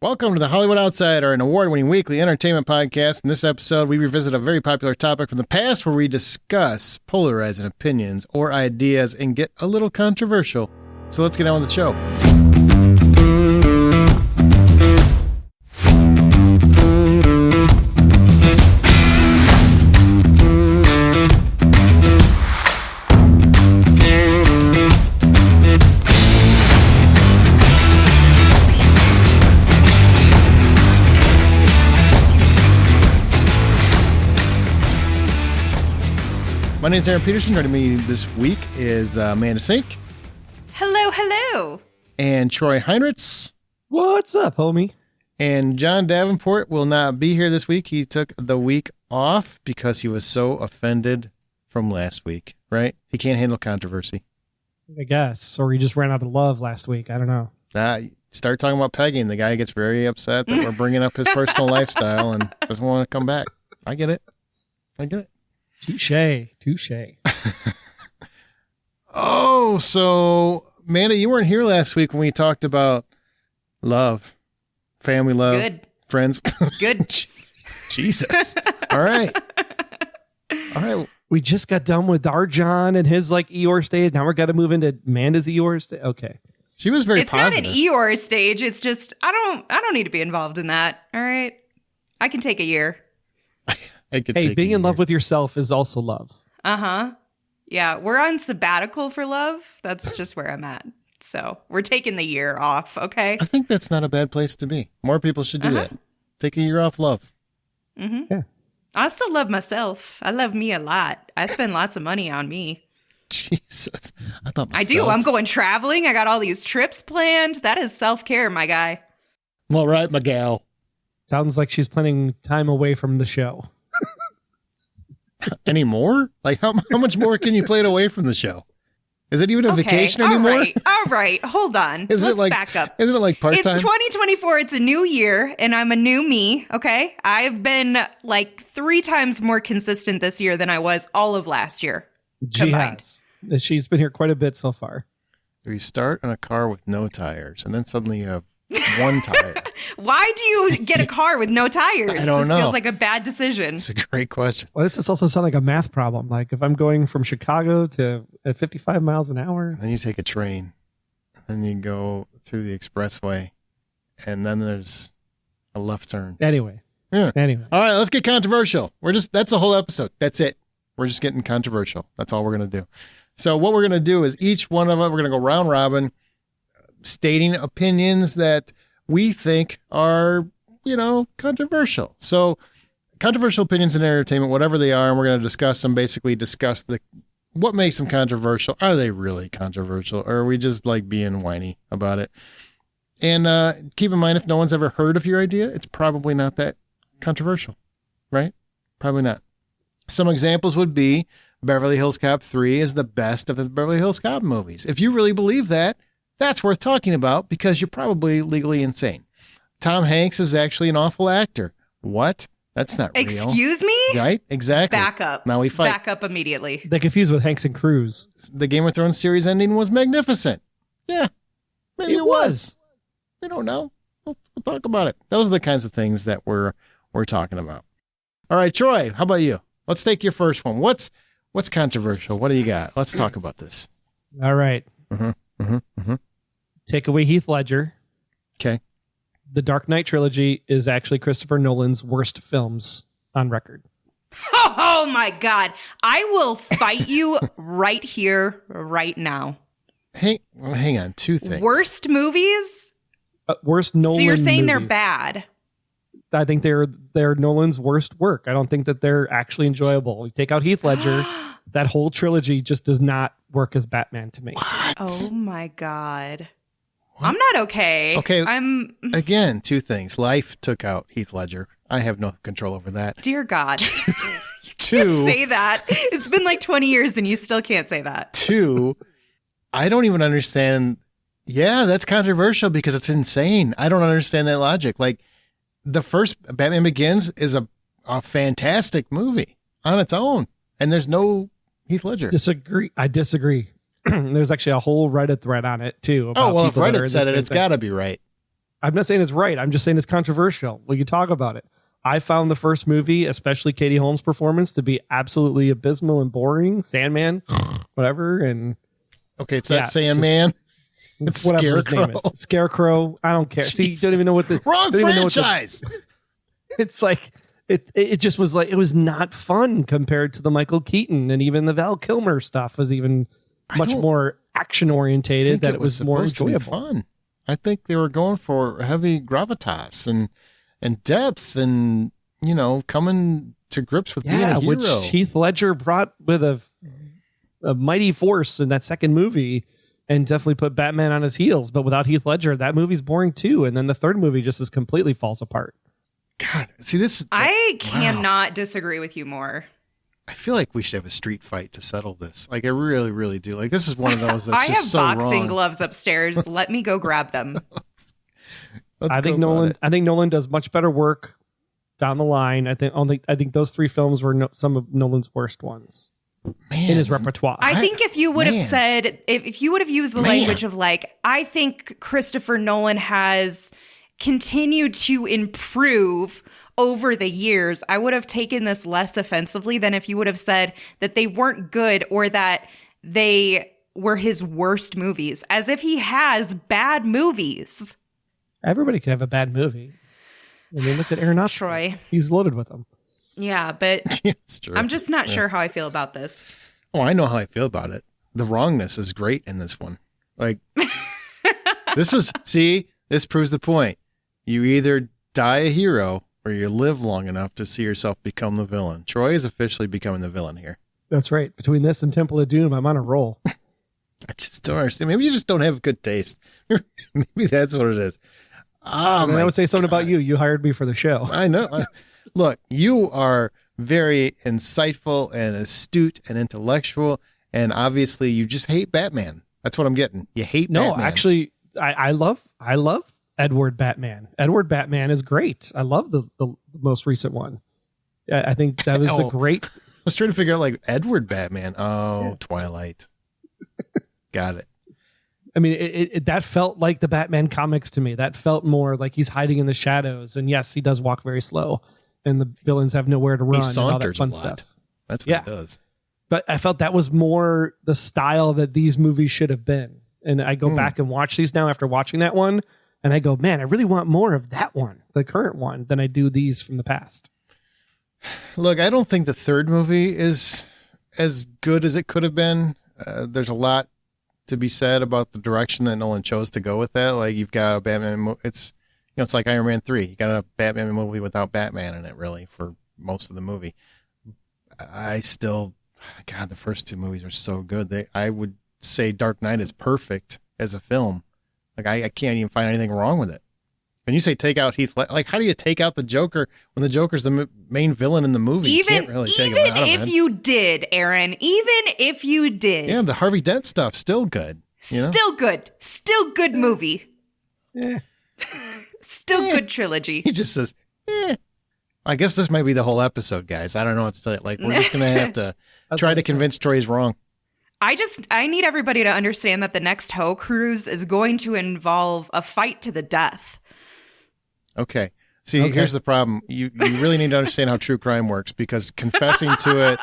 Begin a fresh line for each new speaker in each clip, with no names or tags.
Welcome to the Hollywood Outsider, an award-winning weekly entertainment podcast. In this episode, we revisit a very popular topic from the past where we discuss polarizing opinions or ideas and get a little controversial. So let's get on with the show. My name is Aaron Peterson. Joining me this week is Amanda Sink.
Hello, hello.
And Troy Heinrichs.
What's up, homie?
And John Davenport will not be here this week. He took the week off because he was so offended from last week, right? He can't handle controversy.
I guess. Or he just ran out of love last week. I don't know.
Start talking about pegging. The guy gets very upset that we're bringing up his personal lifestyle and doesn't want to come back. I get it.
Touche.
Oh, so Amanda, you weren't here last week when we talked about love, family love,
Good.
Friends.
Good.
Jesus. All right.
We just got done with our John and his Eeyore stage. Now we're got to move into Amanda's Eeyore stage. Okay.
She was very
It's
positive.
not an Eeyore stage. It's just I don't need to be involved in that. All right. I can take a year.
Hey, being in love with yourself is also love.
Uh-huh. Yeah, we're on sabbatical for love. That's just where I'm at. So we're taking the year off, okay?
I think that's not a bad place to be. More people should do that. Take a year off love.
Mm-hmm.
Yeah.
I still love myself. I love me a lot. I spend lots of money on me.
Jesus. I thought myself.
I do. I'm going traveling. I got all these trips planned. That is self-care, my guy.
All right, my gal.
Sounds like she's planning time away from the show.
Any more? How much more can you play it away from the show? Is it even a vacation anymore?
All right. Hold on. Let's back up.
Isn't it like part-time?
It's 2024. It's a new year, and I'm a new me, okay? I've been 3 times more consistent this year than I was all of last year combined.
She's been here quite a bit so far.
You start in a car with no tires, and then suddenly you have one tire.
Why do you get a car with no tires?
I don't know.
This feels like a bad decision.
It's a great question.
Well, this also sound like a math problem. If I'm going from Chicago to at 55 miles an hour.
And then you take a train, and then you go through the expressway, and then there's a left turn.
Anyway.
All right, let's get controversial. That's the whole episode. That's it. We're just getting controversial. That's all we're going to do. So what we're going to do is each one of us, we're going to go round robin, stating opinions that we think are, controversial. So controversial opinions in entertainment, whatever they are, and we're going to discuss them, basically discuss what makes them controversial. Are they really controversial? Or are we just being whiny about it? And keep in mind, if no one's ever heard of your idea, it's probably not that controversial, right? Probably not. Some examples would be Beverly Hills Cop 3 is the best of the Beverly Hills Cop movies. If you really believe that, that's worth talking about because you're probably legally insane. Tom Hanks is actually an awful actor. What? That's not real.
Excuse me?
Right? Exactly.
Back up.
Now we fight.
Back up immediately.
They confused with Hanks and Cruz.
The Game of Thrones series ending was magnificent. Yeah. Maybe it was. We don't know. We'll talk about it. Those are the kinds of things that we're talking about. All right, Troy, how about you? Let's take your first one. What's controversial? What do you got? Let's talk about this.
All right. Take away Heath Ledger.
Okay.
The Dark Knight trilogy is actually Christopher Nolan's worst films on record.
Oh my God. I will fight you right here, right now.
Hang on. 2 things.
Worst movies?
Worst Nolan
So you're saying they're
movies.
bad?
I think they're Nolan's worst work. I don't think that they're actually enjoyable. You take out Heath Ledger, that whole trilogy just does not work as Batman to me.
What?
Oh my God. What? I'm not okay.
Okay.
Again,
2 things. Life took out Heath Ledger. I have no control over that.
Dear God.
2.
Say that. It's been 20 years and you still can't say that.
2. I don't even understand. Yeah, that's controversial because it's insane. I don't understand that logic. The first Batman Begins is a fantastic movie on its own, and there's no Heath Ledger.
I disagree. There's actually a whole Reddit thread on it too.
If Reddit said it, it's got to be right.
I'm not saying it's right. I'm just saying it's controversial. We can talk about it. I found the first movie, especially Katie Holmes' performance, to be absolutely abysmal and boring. Sandman, whatever, and
Okay, it's not Sandman. It's
whatever
Scarecrow.
his name is. Scarecrow. I don't care. See, you don't even know what the
Wrong
don't even know what
franchise.
it's like. It just was like, it was not fun compared to the Michael Keaton, and even the Val Kilmer stuff was even much more action orientated. That it was more
supposed to be
enjoyable.
fun. I think they were going for heavy gravitas and depth, and coming to grips with being a hero.
Which Heath Ledger brought with a mighty force in that second movie, and definitely put Batman on his heels. But without Heath Ledger, that movie's boring too. And then the third movie just completely falls apart.
God, see this.
I cannot disagree with you more.
I feel like we should have a street fight to settle this. Like I really, really do. Like this is one of those that's
I
just
have
so
boxing
wrong.
gloves upstairs. Let me go grab them.
I think Nolan does much better work down the line. I think those three films were some of Nolan's worst ones in his repertoire.
I think if you would have
Man.
said, if you would have used the language of like, I think Christopher Nolan has continued to improve over the years, I would have taken this less offensively than if you would have said that they weren't good or that they were his worst movies, as if he has bad movies.
Everybody can have a bad movie. I mean, look at Aronofsky.
Troy.
He's loaded with them.
Yeah, but
It's true.
I'm just not sure how I feel about this.
Oh, I know how I feel about it. The wrongness is great in this one. Like this proves the point. You either die a hero or you live long enough to see yourself become the villain. Troy is officially becoming the villain here.
That's right. Between this and Temple of Doom, I'm on a roll.
I just don't understand. Maybe you just don't have good taste. Maybe that's what it is.
I would say something about you. You hired me for the show.
I know. Look, you are very insightful and astute and intellectual, and obviously you just hate Batman. That's what I'm getting. You hate Batman.
No, actually, I love Edward Batman. Edward Batman is great. I love the most recent one. I think that was a great.
I was trying to figure out like Edward Batman. Oh, yeah. Twilight. Got it.
I mean, it that felt like the Batman comics to me. That felt more like he's hiding in the shadows. And yes, he does walk very slow, and the villains have nowhere to run.
He saunters
and all that fun
a lot.
stuff.
That's what he does.
But I felt that was more the style that these movies should have been. And I go back and watch these now after watching that one, and I go, man, I really want more of that one, the current one, than I do these from the past.
Look, I don't think the third movie is as good as it could have been. There's a lot to be said about the direction that Nolan chose to go with that. Like you've got a Batman, it's like Iron Man 3. You got a Batman movie without Batman in it, really, for most of the movie. God, the first two movies are so good. I would say Dark Knight is perfect as a film. Like I can't even find anything wrong with it. When you say take out Heath Ledger, like how do you take out the Joker when the Joker's the main villain in the movie? You can't really take him out,
if you did, Aaron, even if you did.
Yeah, the Harvey Dent stuff, still good.
Still good. Still good movie.
Yeah.
Still good trilogy.
He just says, I guess this might be the whole episode, guys. I don't know what to say. Like, we're just going to have to try to convince Troy he's wrong.
I need everybody to understand that the next Ho cruise is going to involve a fight to the death.
Okay. See, here's the problem. You really need to understand how true crime works, because confessing to it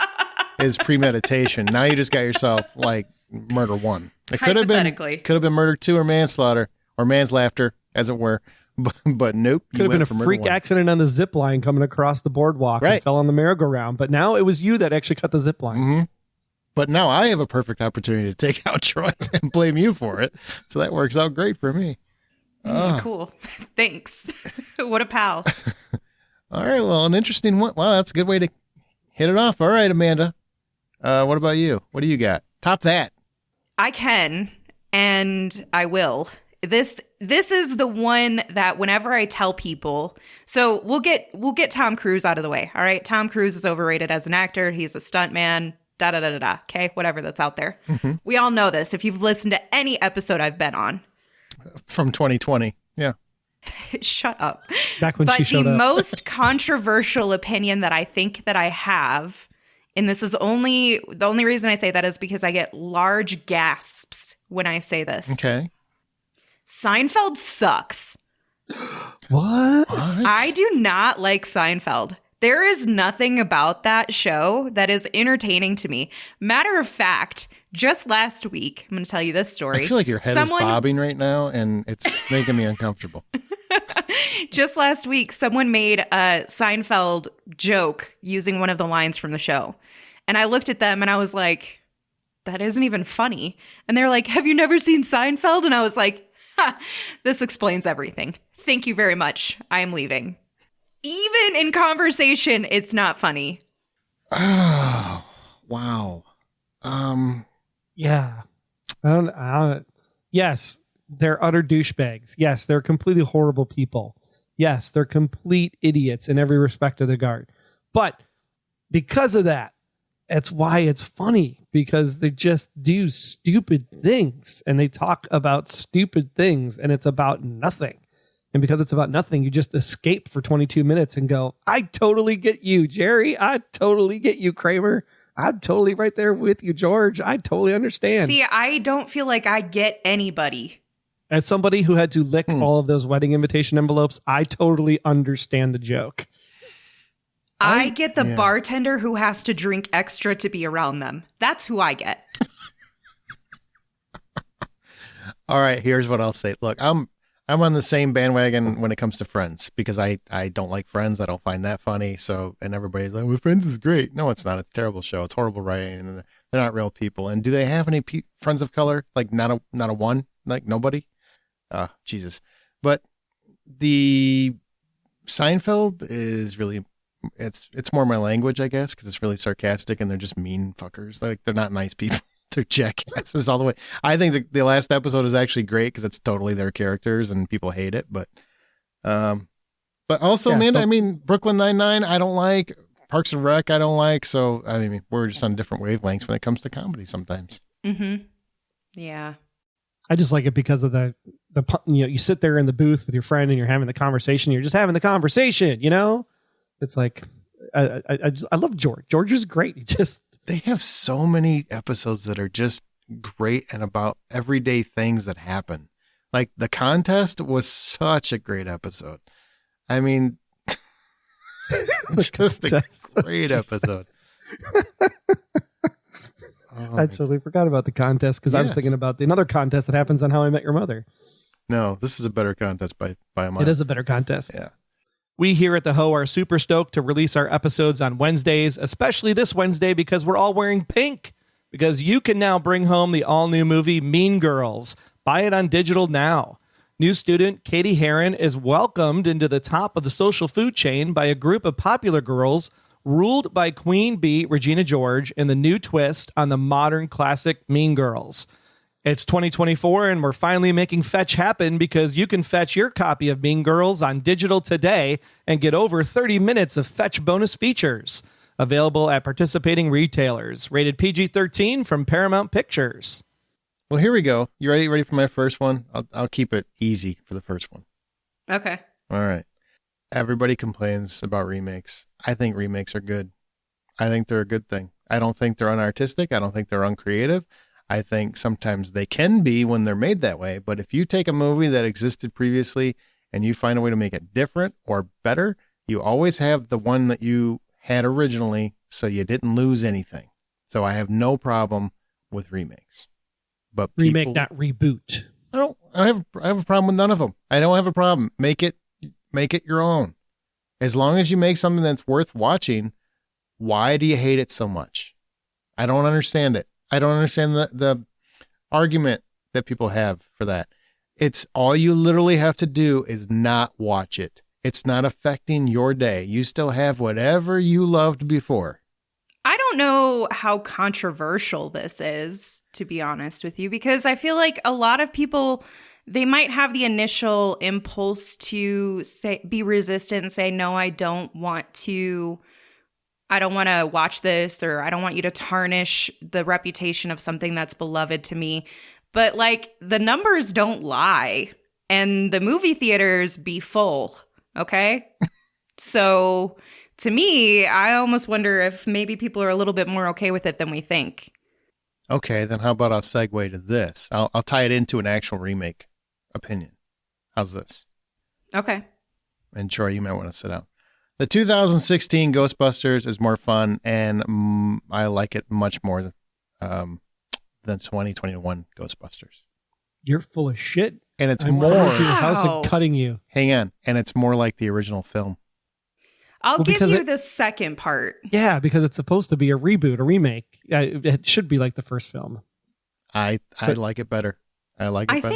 is premeditation. Now you just got yourself like murder one. It could have been murder two or manslaughter or manslaughter, as it were. But nope.
Could have been a freak accident on the zip line coming across the boardwalk and fell on the merry-go-round. But now it was you that actually cut the zip line.
Mm-hmm. But now I have a perfect opportunity to take out Troy and blame you for it. So that works out great for me.
Cool. Thanks. What a pal.
All right. Well, an interesting one. Wow, that's a good way to hit it off. All right, Amanda. What about you? What do you got? Top that.
I can, and I will. This is the one that whenever I tell people, so we'll get Tom Cruise out of the way. All right. Tom Cruise is overrated as an actor. He's a stuntman. Da da da da da. Okay. Whatever that's out there. Mm-hmm. We all know this if you've listened to any episode I've been on.
From 2020. Yeah.
Shut up.
Back when she showed up.
But the most controversial opinion that I think that I have, and this is the only reason I say that is because I get large gasps when I say this.
Okay.
Seinfeld sucks.
What?
I do not like Seinfeld. There is nothing about that show that is entertaining to me. Matter of fact, just last week, I'm going to tell you this story.
I feel like your head is bobbing right now, and it's making me uncomfortable.
Just last week, someone made a Seinfeld joke using one of the lines from the show. And I looked at them and I was like, that isn't even funny. And they're like, have you never seen Seinfeld? And I was like, this explains everything. Thank you very much. I am leaving. Even in conversation, it's not funny.
Oh, wow.
Yeah. I don't. Yes, they're utter douchebags. Yes, they're completely horrible people. Yes, they're complete idiots in every respect of the guard. But because of that, that's why it's funny, because they just do stupid things and they talk about stupid things and it's about nothing. And because it's about nothing, you just escape for 22 minutes and go, I totally get you, Jerry. I totally get you, Kramer. I'm totally right there with you, George. I totally understand.
See, I don't feel like I get anybody.
As somebody who had to lick all of those wedding invitation envelopes, I totally understand the joke.
I get the bartender who has to drink extra to be around them. That's who I get.
All right, here's what I'll say. Look, I'm on the same bandwagon when it comes to Friends, because I don't like Friends. I don't find that funny. So, and everybody's like, well, Friends is great. No, it's not. It's a terrible show. It's horrible writing, and they're not real people. And do they have any friends of color? Like not a one? Like nobody? Jesus. But the Seinfeld is really, it's more my language, I guess, because it's really sarcastic and they're just mean fuckers. Like they're not nice people. They're jackasses all the way. I think the last episode is actually great because it's totally their characters and people hate it. But also, Amanda, I mean, Brooklyn Nine-Nine, I don't like. Parks and Rec, I don't like. So, I mean, we're just on different wavelengths when it comes to comedy sometimes.
Mm-hmm. Yeah.
I just like it because of the you sit there in the booth with your friend and you're having the conversation. You're just having the conversation, you know? It's like, I love George. George is great. He just.
They have so many episodes that are just great and about everyday things that happen. Like The Contest was such a great episode. I mean, just a great episode.
I totally forgot about The Contest because I was thinking about another contest that happens on How I Met Your Mother.
No, this is a better contest by a mile.
It is a better contest.
Yeah.
We here at The Ho are super stoked to release our episodes on Wednesdays, especially this Wednesday because we're all wearing pink. Because you can now bring home the all-new movie Mean Girls. Buy it on digital now. New student Katie Heron is welcomed into the top of the social food chain by a group of popular girls ruled by Queen Bee Regina George in the new twist on the modern classic Mean Girls. It's 2024 and we're finally making fetch happen because you can fetch your copy of Mean Girls on digital today and get over 30 minutes of fetch bonus features. Available at participating retailers. Rated PG-13 from Paramount Pictures.
Well, here we go. You ready for my first one? I'll keep it easy for the first one.
Okay.
All right. Everybody complains about remakes. I think remakes are good. I think they're a good thing. I don't think they're unartistic. I don't think they're uncreative. I think sometimes they can be when they're made that way. But if you take a movie that existed previously and you find a way to make it different or better, you always have the one that you had originally, so you didn't lose anything. So I have no problem with remakes. But
remake, not reboot.
I have a problem with none of them. I don't have a problem. Make it your own. As long as you make something that's worth watching, why do you hate it so much? I don't understand it. I don't understand the argument that people have for that. It's all you literally have to do is not watch it. It's not affecting your day. You still have whatever you loved before.
I don't know how controversial this is, to be honest with you, because I feel like a lot of people, they might have the initial impulse to be resistant and say, no, I don't want to watch this, or I don't want you to tarnish the reputation of something that's beloved to me. But like the numbers don't lie and the movie theaters be full. Okay. So to me, I almost wonder if maybe people are a little bit more okay with it than we think.
Okay, then how about I'll segue to this? I'll tie it into an actual remake opinion. How's this?
Okay.
And Troy, you might want to sit down. The 2016 Ghostbusters is more fun, and I like it much more than 2021 Ghostbusters.
You're full of shit.
And it's
I'm
more.
coming to your house
Wow.
and cutting you.
Hang on, and it's more like the original film.
I'll
Well,
give
because
you
it-
the second part.
Yeah, because it's supposed to be a reboot, a remake. It should be like the first film.
I
But-
like it better. I like it
I
better.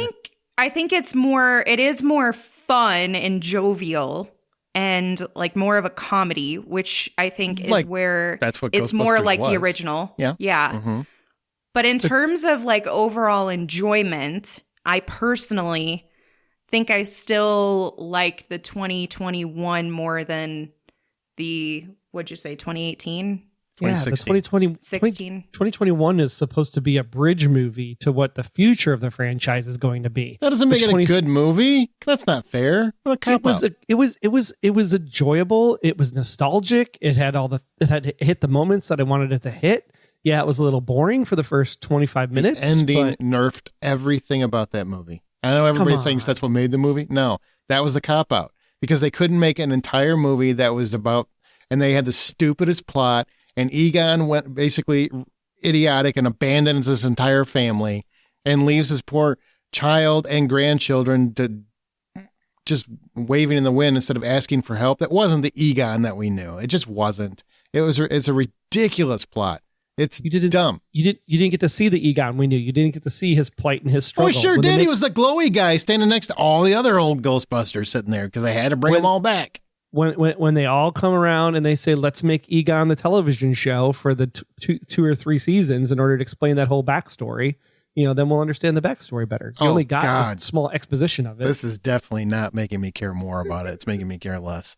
think it is more fun and jovial and like more of a comedy, which I think is
Like,
where
That's what
it's more
Ghostbusters
like the
was.
original.
Yeah.
Yeah.
hmm
But in terms of like overall enjoyment, I personally think I still like the 2021 more than the, what'd you say, 2018?
Yeah, the
2016.
2021 is supposed to be a bridge movie to what the future of the franchise is going to be.
That doesn't make
The
it
20
a good movie. That's not fair. What a cop out.
It was enjoyable. It was nostalgic. It had hit the moments that I wanted it to hit. Yeah, it was a little boring for the first 25 minutes.
The ending
but
nerfed everything about that movie. I know everybody
Come
thinks
on.
that's what made the movie. No, that was the cop out because they couldn't make an entire movie that was about, and they had the stupidest plot. And Egon went basically idiotic and abandons his entire family and leaves his poor child and grandchildren to just waving in the wind instead of asking for help. That wasn't the Egon that we knew. It just wasn't. It's a ridiculous plot. It's dumb.
You didn't get to see the Egon we knew. You didn't get to see his plight and his
Oh,
struggle.
we sure
When they
did. He
make-
was the glowy guy standing next to all the other old Ghostbusters sitting there because they had to bring
When-
them all back.
when they all come around and they say, let's make Egon the television show for the two or three seasons in order to explain that whole backstory, then we'll understand the backstory better. You
Oh,
only got
God.
a small exposition of it.
This is definitely not making me care more about it. It's making me care less.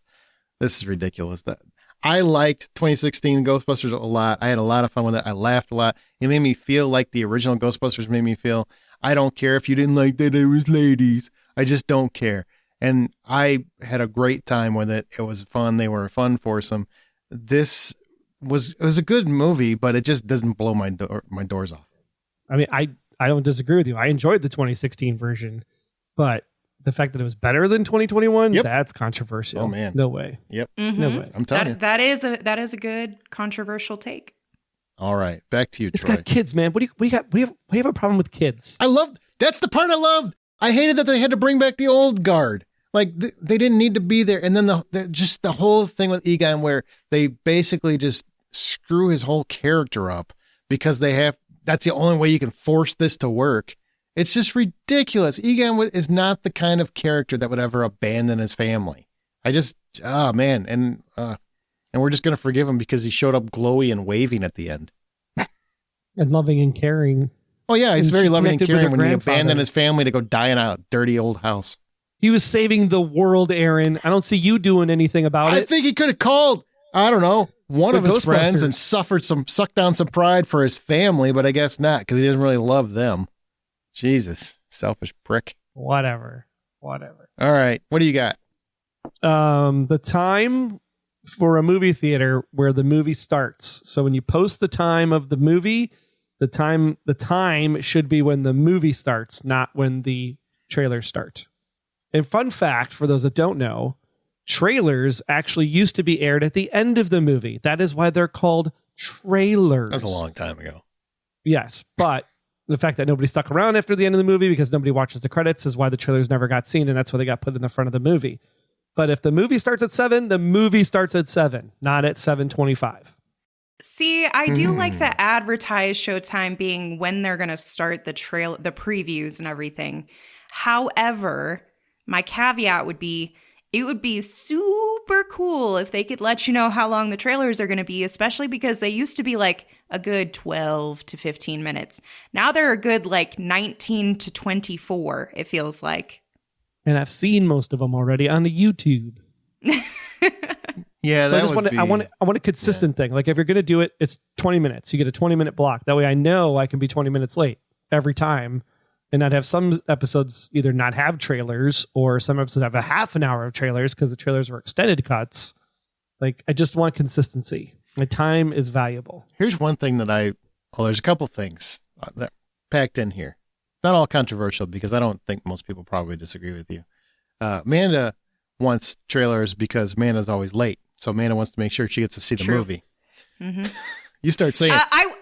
This is ridiculous. That I liked 2016 Ghostbusters a lot. I had a lot of fun with it. I laughed a lot. It made me feel like the original Ghostbusters made me feel. I don't care if you didn't like that there was ladies. I just don't care. And I had a great time with it. It was fun. They were a fun foursome. It was a good movie, but it just doesn't blow my doors off.
I mean, I don't disagree with you. I enjoyed the 2016 version, but the fact that it was better than 2021,
Yep.
that's controversial.
Oh, man.
No way.
Yep.
Mhm.
No way.
I'm telling you.
That is a good controversial take.
All right. Back to you,
It's
Troy.
got kids, man. What do you have a problem with kids?
That's the part I loved. I hated that they had to bring back the old guard. Like they didn't need to be there. And then the whole thing with Egon where they basically just screw his whole character up because that's the only way you can force this to work. It's just ridiculous. Egon is not the kind of character that would ever abandon his family. Oh man. And we're just going to forgive him because he showed up glowy and waving at the end.
And loving and caring.
Oh yeah. He's
And
very
she
loving and
connected with
caring
her
when he
grandfather.
abandoned his family to go die in a dirty old house.
He was saving the world, Aaron. I don't see you doing anything about
I
it.
think he could have called, I don't know, one
The
of his friends
Ghostbusters.
and sucked down some pride for his family, but I guess not because he doesn't really love them. Jesus, selfish prick.
Whatever.
All right, what do you got?
The time for a movie theater where the movie starts. So when you post the time of the movie, the time should be when the movie starts, not when the trailers start. And fun fact for those that don't know, trailers actually used to be aired at the end of the movie. That is why they're called trailers.
That was a long time ago.
Yes, but the fact that nobody stuck around after the end of the movie because nobody watches the credits is why the trailers never got seen, and that's why they got put in the front of the movie. But if the movie starts at 7, the movie starts at 7, not at 7:25.
See, I do like the advertised showtime being when they're going to start the previews and everything. However, my caveat would be it would be super cool if they could let you know how long the trailers are going to be, especially because they used to be like a good 12 to 15 minutes. Now they're a good like 19 to 24, it feels like.
And I've seen most of them already on the YouTube.
Yeah,
So I want a consistent thing. Like if you're going to do it, it's 20 minutes. You get a 20-minute block. That way I know I can be 20 minutes late every time. And I'd have some episodes either not have trailers or some episodes have a half an hour of trailers because the trailers were extended cuts. Like I just want consistency. My time is valuable.
Here's one thing that there's a couple things that packed in here. Not all controversial because I don't think most people probably disagree with you. Amanda wants trailers because Amanda's always late. So Amanda wants to make sure she gets to see the
True.
movie.
Mm-hmm.
You start saying,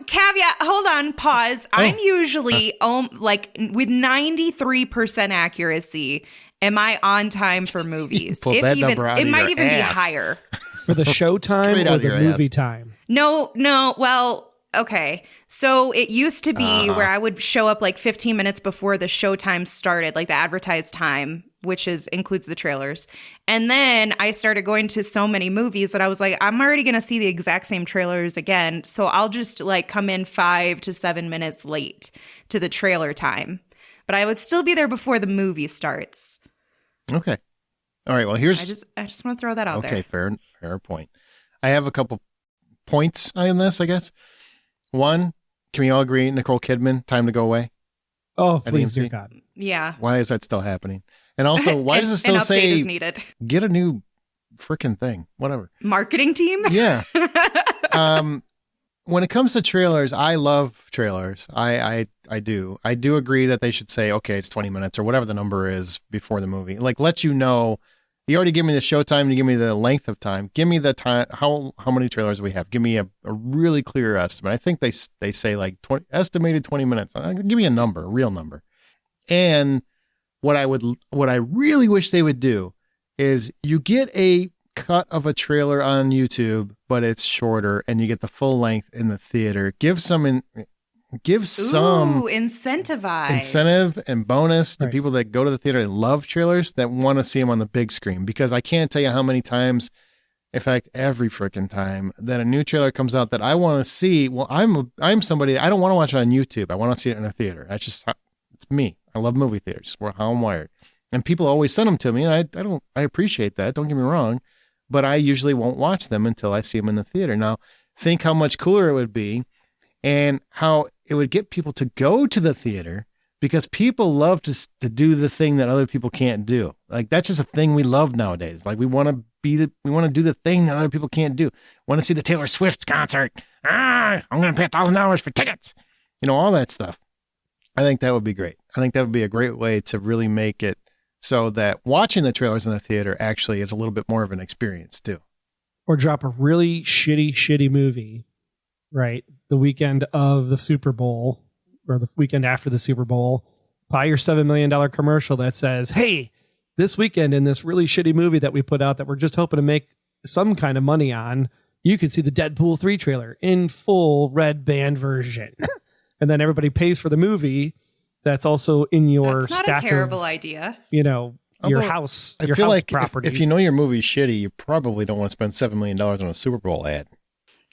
caveat, hold on, pause. I'm usually like with 93% accuracy. Am I on time for movies?
Pull that number out
it
of
might
your
even be
ass.
higher.
For the show time
Straight
or
out of
the
your
movie
ass.
time?
No. Well, okay. So it used to be where I would show up like 15 minutes before the showtime started, like the advertised time, which includes the trailers. And then I started going to so many movies that I was like, I'm already going to see the exact same trailers again. So I'll just like come in 5 to 7 minutes late to the trailer time. But I would still be there before the movie starts.
okay. All right. Well, here's.
I just want to throw that out
okay,
there.
fair point. I have a couple points on this, I guess. One, can we all agree, Nicole Kidman, time to go away?
Oh, please,
AMC?
dear God.
Yeah.
Why is that still happening? And also, why does it still
an update
say
is needed?
get a new freaking thing? Whatever.
Marketing team?
Yeah. When it comes to trailers, I love trailers. I do. I do agree that they should say, okay, it's 20 minutes or whatever the number is before the movie. Like, let you know. You already give me the show time. You give me the length of time. Give me the time. How many trailers we have? Give me a really clear estimate. I think they say like estimated 20 minutes. Give me a number, a real number. And what I really wish they would do is you get a cut of a trailer on YouTube, but it's shorter, and you get the full length in the theater. Give some
incentivize
incentive and bonus to
Right.
people that go to the theater and love trailers that want to see them on the big screen. Because I can't tell you how many times, in fact, every freaking time that a new trailer comes out that I want to see. Well, I'm somebody, I don't want to watch it on YouTube. I want to see it in a theater. That's just it's me. I love movie theaters. It's how I'm wired. And people always send them to me, and I appreciate that. Don't get me wrong, but I usually won't watch them until I see them in the theater. Now, think how much cooler it would be, and how it would get people to go to the theater, because people love to do the thing that other people can't do. Like, that's just a thing we love nowadays. Like, we want to do the thing that other people can't do. Want to see the Taylor Swift concert? I'm going to pay $1,000 for tickets. All that stuff. I think that would be great. I think that would be a great way to really make it so that watching the trailers in the theater actually is a little bit more of an experience too.
Or drop a really shitty movie, right? The weekend of the Super Bowl or the weekend after the Super Bowl. Buy your $7 million commercial that says, hey, this weekend in this really shitty movie that we put out that we're just hoping to make some kind of money on, you can see the Deadpool 3 trailer in full red band version. And then everybody pays for the movie that's also in your
That's not
stack
a terrible
of,
idea.
your
Although,
house.
I
your
feel
house
like
properties.
if you know your movie's shitty, you probably don't want to spend $7 million on a Super Bowl ad.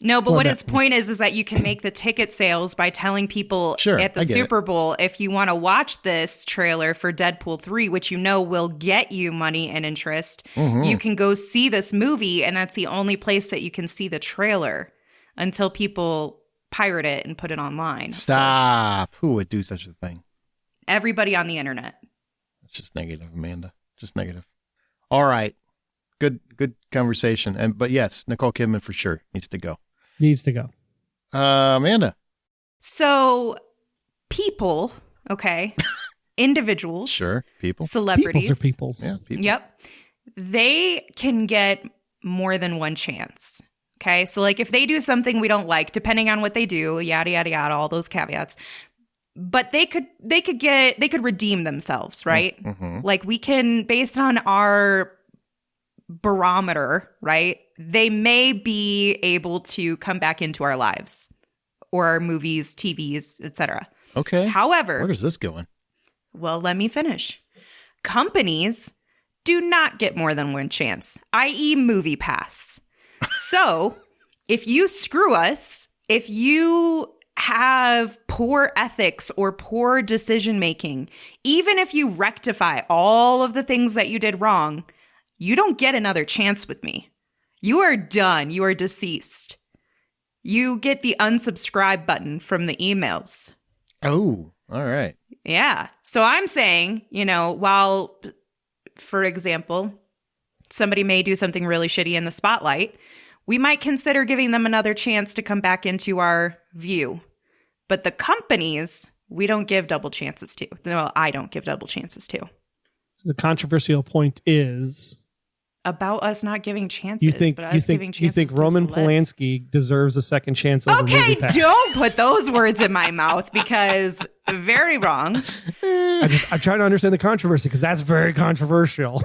No, but
Well,
what
that-
his point is that you can make the ticket sales by telling people
Sure,
at the
I get
Super Bowl, if you want to watch this trailer for Deadpool 3, which will get you money and interest,
Mhm.
you can go see this movie, and that's the only place that you can see the trailer until people pirate it and put it online. of course.
Stop. Who would do such a thing?
Everybody on the internet.
It's just negative, Amanda. Just negative. All right. Good conversation. But yes, Nicole Kidman for sure needs to go.
Needs to go.
Amanda.
So people, okay, individuals,
Sure. People.
celebrities.
Peoples are peoples.
Yeah. People.
Yep. They can get more than one chance. Okay. So, like, if they do something we don't like, depending on what they do, yada, yada, yada, all those caveats, but they could redeem themselves, right?
Mm-hmm.
Like, we can, based on our barometer, right? They may be able to come back into our lives or our movies, TVs, etc.
Okay.
However,
Where is this going?
well, let me finish. Companies do not get more than one chance, i.e. Movie Pass. So if you screw us, if you have poor ethics or poor decision making, even if you rectify all of the things that you did wrong, you don't get another chance with me. You are done. You are deceased. You get the unsubscribe button from the emails.
Oh, all right.
Yeah. So I'm saying, while, for example, somebody may do something really shitty in the spotlight, we might consider giving them another chance to come back into our view. But the companies, we don't give double chances to. No, I don't give double chances to.
The controversial point is
about us not giving chances.
You think
but us giving
you think
chances to
Roman
celebs.
Polanski deserves a second chance over
Okay,
MoviePass?
don't put those words in my mouth because very wrong.
I'm trying to understand the controversy because that's very controversial.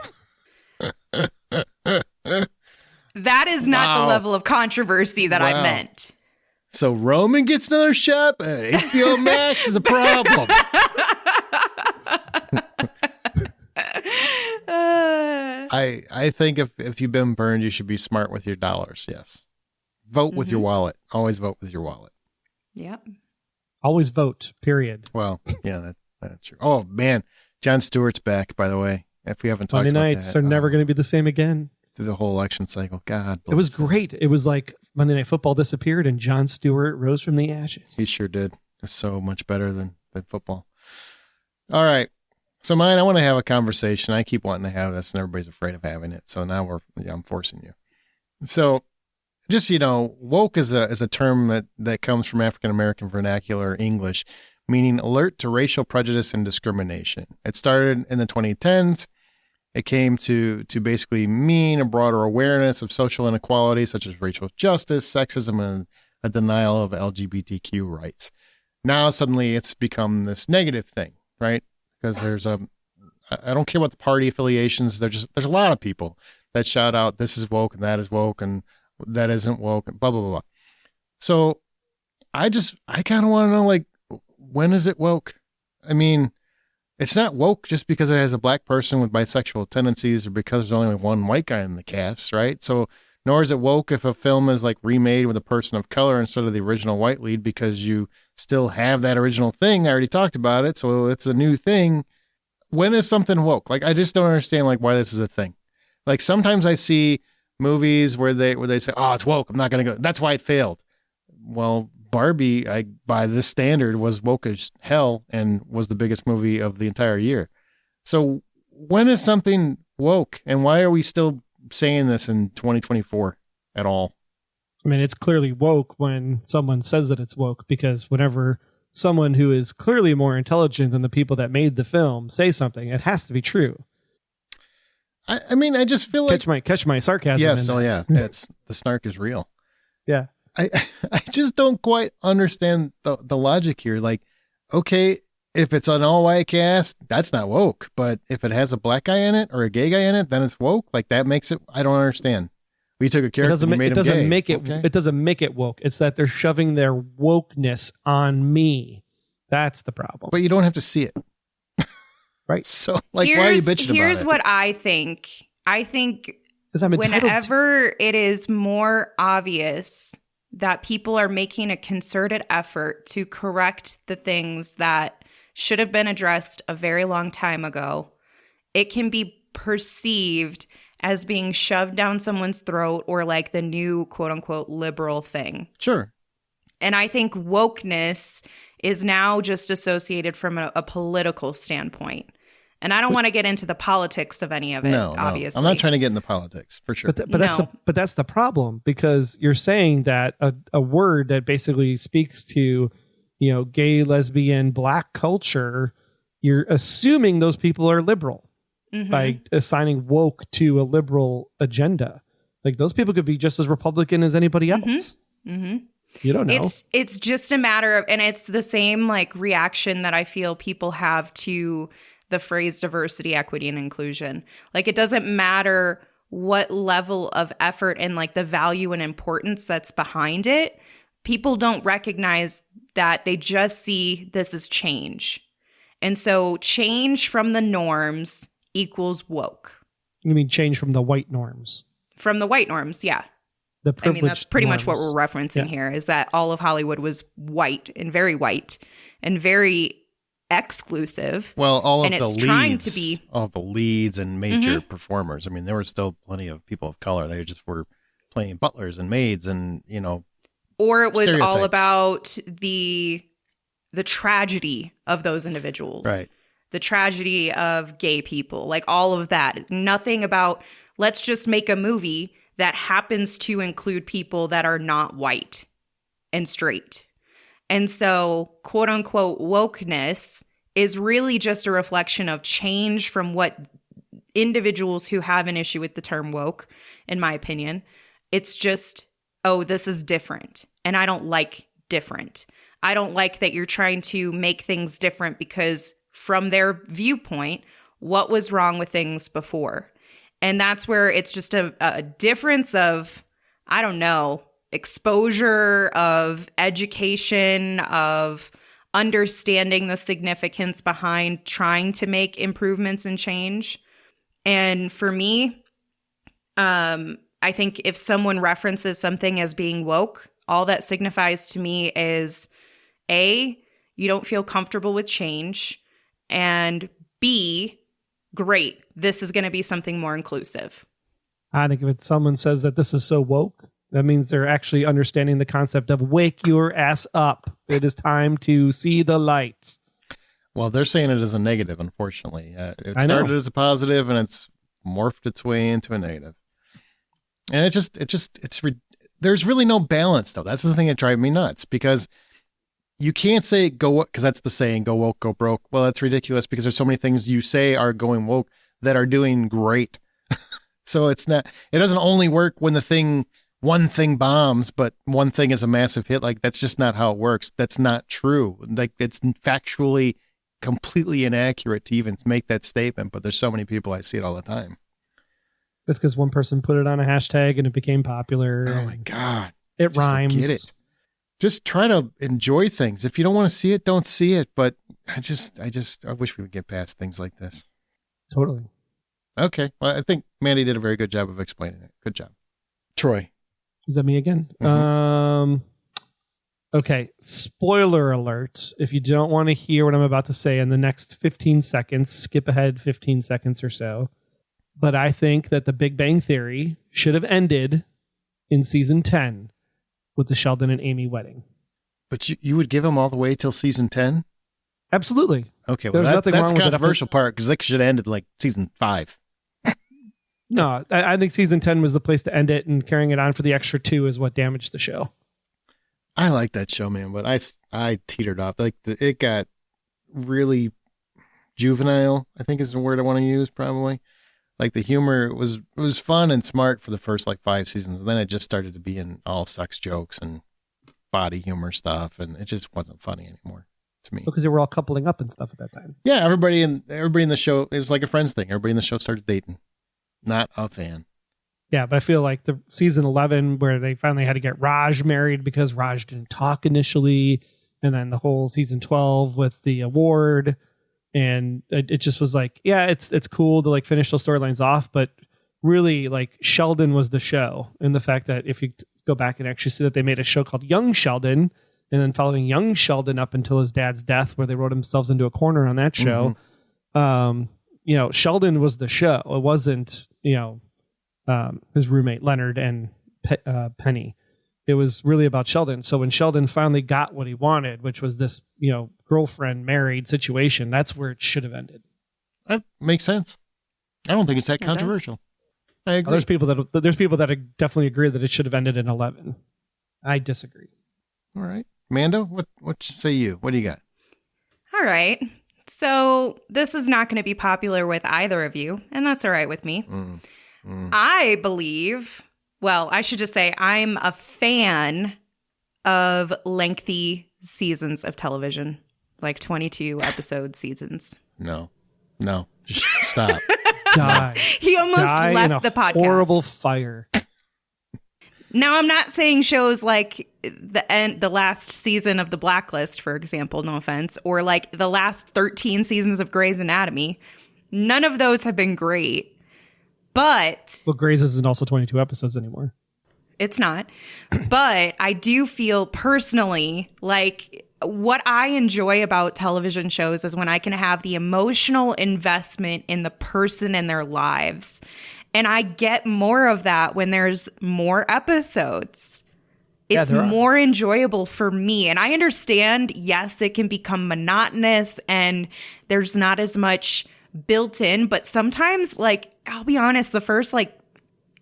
That is not
Wow.
the level of controversy that I
Wow.
meant.
So Roman gets another shot, but HBO Max is a problem. I think if you've been burned, you should be smart with your dollars. Yes. Vote with your wallet. Always vote with your wallet.
Yep.
Always vote. Period.
Well, yeah, that's true. Oh man, Jon Stewart's back. By the way, if we haven't talked
Monday
about
nights
that,
are never going to be the same again.
through the whole election cycle. God,
It was
bless him.
great. It was like Monday Night Football disappeared and Jon Stewart rose from the ashes.
He sure did. It's so much better than football. All right. So mine, I want to have a conversation. I keep wanting to have this and everybody's afraid of having it. So now I'm forcing you. So just, woke is a term that comes from African-American vernacular English, meaning alert to racial prejudice and discrimination. It started in the 2010s. It came to basically mean a broader awareness of social inequality, such as racial justice, sexism, and a denial of LGBTQ rights. Now suddenly it's become this negative thing, right? Because I don't care what the party affiliations, there's a lot of people that shout out, this is woke and that is woke and that isn't woke and blah, blah, blah, blah. So I kind of want to know, like, when is it woke? I mean, it's not woke just because it has a black person with bisexual tendencies or because there's only one white guy in the cast, right? So nor is it woke if a film is like remade with a person of color instead of the original white lead because you still have that original thing. I already talked about it. So it's a new thing. When is something woke? Like, I just don't understand like why this is a thing. Like sometimes I see movies where they say, oh, it's woke, I'm not going to go. That's why it failed. Well, Barbie, by this standard, was woke as hell and was the biggest movie of the entire year. So when is something woke and why are we still saying this in 2024 at all?
I mean, it's clearly woke when someone says that it's woke, because whenever someone who is clearly more intelligent than the people that made the film say something, it has to be true.
I mean, I just feel like
Catch my sarcasm.
yes,
in
oh
there.
yeah, it's the snark is real.
Yeah.
I just don't quite understand the logic here. Like, okay, if it's an all white cast, that's not woke. But if it has a black guy in it or a gay guy in it, then it's woke. Like that makes it. I don't understand. We took a character and made him gay.
It doesn't make it woke. It's that they're shoving their wokeness on me. That's the problem.
But you don't have to see it,
right?
So, like, why are you bitching about it?
Here's what I think. I think
Because I'm entitled
whenever it is more obvious that people are making a concerted effort to correct the things that should have been addressed a very long time ago, it can be perceived as being shoved down someone's throat or like the new quote unquote liberal thing.
Sure.
And I think wokeness is now just associated from a political standpoint. And I don't want to get into the politics of any of it,
No,
obviously.
I'm not trying to get into politics for sure.
but that's the problem, because you're saying that a word that basically speaks to, gay, lesbian, black culture, you're assuming those people are liberal by assigning woke to a liberal agenda. Like those people could be just as Republican as anybody else.
Mm-hmm.
You don't know.
It's just a matter of, and it's the same like reaction that I feel people have to the phrase diversity, equity, and inclusion. Like it doesn't matter what level of effort and like the value and importance that's behind it. People don't recognize that. They just see this as change. And so change from the norms equals woke.
You mean change from the white norms?
From the white norms, yeah.
The
I mean, that's pretty
norms.
much what we're referencing here, is that all of Hollywood was white and very exclusive.
Well, all
and
of the
it's
leads,
trying to be
all of the leads and major performers. I mean, there were still plenty of people of color. They just were playing butlers and maids, and
or it was all
stereotypes.
about the tragedy of those individuals,
right?
The tragedy of gay people, like all of that. Nothing about let's just make a movie that happens to include people that are not white and straight. And so, quote unquote, wokeness is really just a reflection of change from what individuals who have an issue with the term woke, in my opinion. It's just, oh, this is different. And I don't like different. I don't like that you're trying to make things different because from their viewpoint, what was wrong with things before? And that's where it's just a difference of, I don't know, exposure, of education, of understanding the significance behind trying to make improvements and change. And for me, I think if someone references something as being woke, all that signifies to me is A, you don't feel comfortable with change, and B, great, this is going to be something more inclusive.
I think if someone says that this is so woke, that means they're actually understanding the concept of wake your ass up. It is time to see the light.
Well, they're saying it as a negative, unfortunately. It started as a positive and it's morphed its way into a negative. And there's really no balance, though. That's the thing that drives me nuts, because you can't say go, because that's the saying, go woke, go broke. Well, that's ridiculous, because there's so many things you say are going woke that are doing great. So it doesn't only work when one thing bombs, but one thing is a massive hit. Like, that's just not how it works. That's not true. Like, it's factually completely inaccurate to even make that statement, but there's so many people, I see it all the time.
That's because one person put it on a hashtag and it became popular.
Oh my God.
It rhymes.
Get it. Just try to enjoy things. If you don't want to see it, don't see it. But I wish we would get past things like this.
Totally.
Okay. Well, I think Mandy did a very good job of explaining it. Good job. Troy.
Is that me again? Mm-hmm. Okay. Spoiler alert. If you don't want to hear what I'm about to say in the next 15 seconds, skip ahead 15 seconds or so. But I think that the Big Bang Theory should have ended in season 10 with the Sheldon and Amy wedding.
But you would give them all the way till season 10?
Absolutely.
Okay, well, that's the controversial part, because they should have ended like season 5.
No, I think season 10 was the place to end it, and carrying it on for the extra 2 is what damaged the show.
I like that show, man, but I teetered off. Like, it got really juvenile, I think is the word I want to use, probably. Like, the humor was fun and smart for the first like 5 seasons. And then it just started to be in all sex jokes and body humor stuff, and it just wasn't funny anymore to me.
Because they were all coupling up and stuff at that time.
Yeah, everybody in the show, it was like a Friends thing. Everybody in the show started dating. Not a fan.
Yeah, but I feel like the season 11 where they finally had to get Raj married because Raj didn't talk initially, and then the whole season 12 with the award. And it just was like, yeah, it's cool to like finish those storylines off, but really like Sheldon was the show. And the fact that if you go back and actually see that they made a show called Young Sheldon, and then following Young Sheldon up until his dad's death, where they wrote themselves into a corner on that show. Mm-hmm. Sheldon was the show. It wasn't, his roommate Leonard and Penny. It was really about Sheldon. So when Sheldon finally got what he wanted, which was this, girlfriend married situation, that's where it should have ended.
That makes sense. I don't think it's that controversial. I agree.
There's people that definitely agree that it should have ended in 11. I disagree.
All right. Mando, what say you? What do you got?
All right. So this is not going to be popular with either of you, and that's all right with me. I believe, well, I should just say I'm a fan of lengthy seasons of television, like 22 episode seasons.
No, just stop.
Die.
He almost left the podcast.
Horrible fire.
Now, I'm not saying shows like the last season of The Blacklist, for example, no offense, or like the last 13 seasons of Grey's Anatomy. None of those have been great. But
Grey's isn't also 22 episodes anymore.
It's not. But I do feel personally like what I enjoy about television shows is when I can have the emotional investment in the person and their lives. And I get more of that when there's more episodes. It's more enjoyable for me. And I understand, yes, it can become monotonous and there's not as much built in. But sometimes, like, I'll be honest, the first,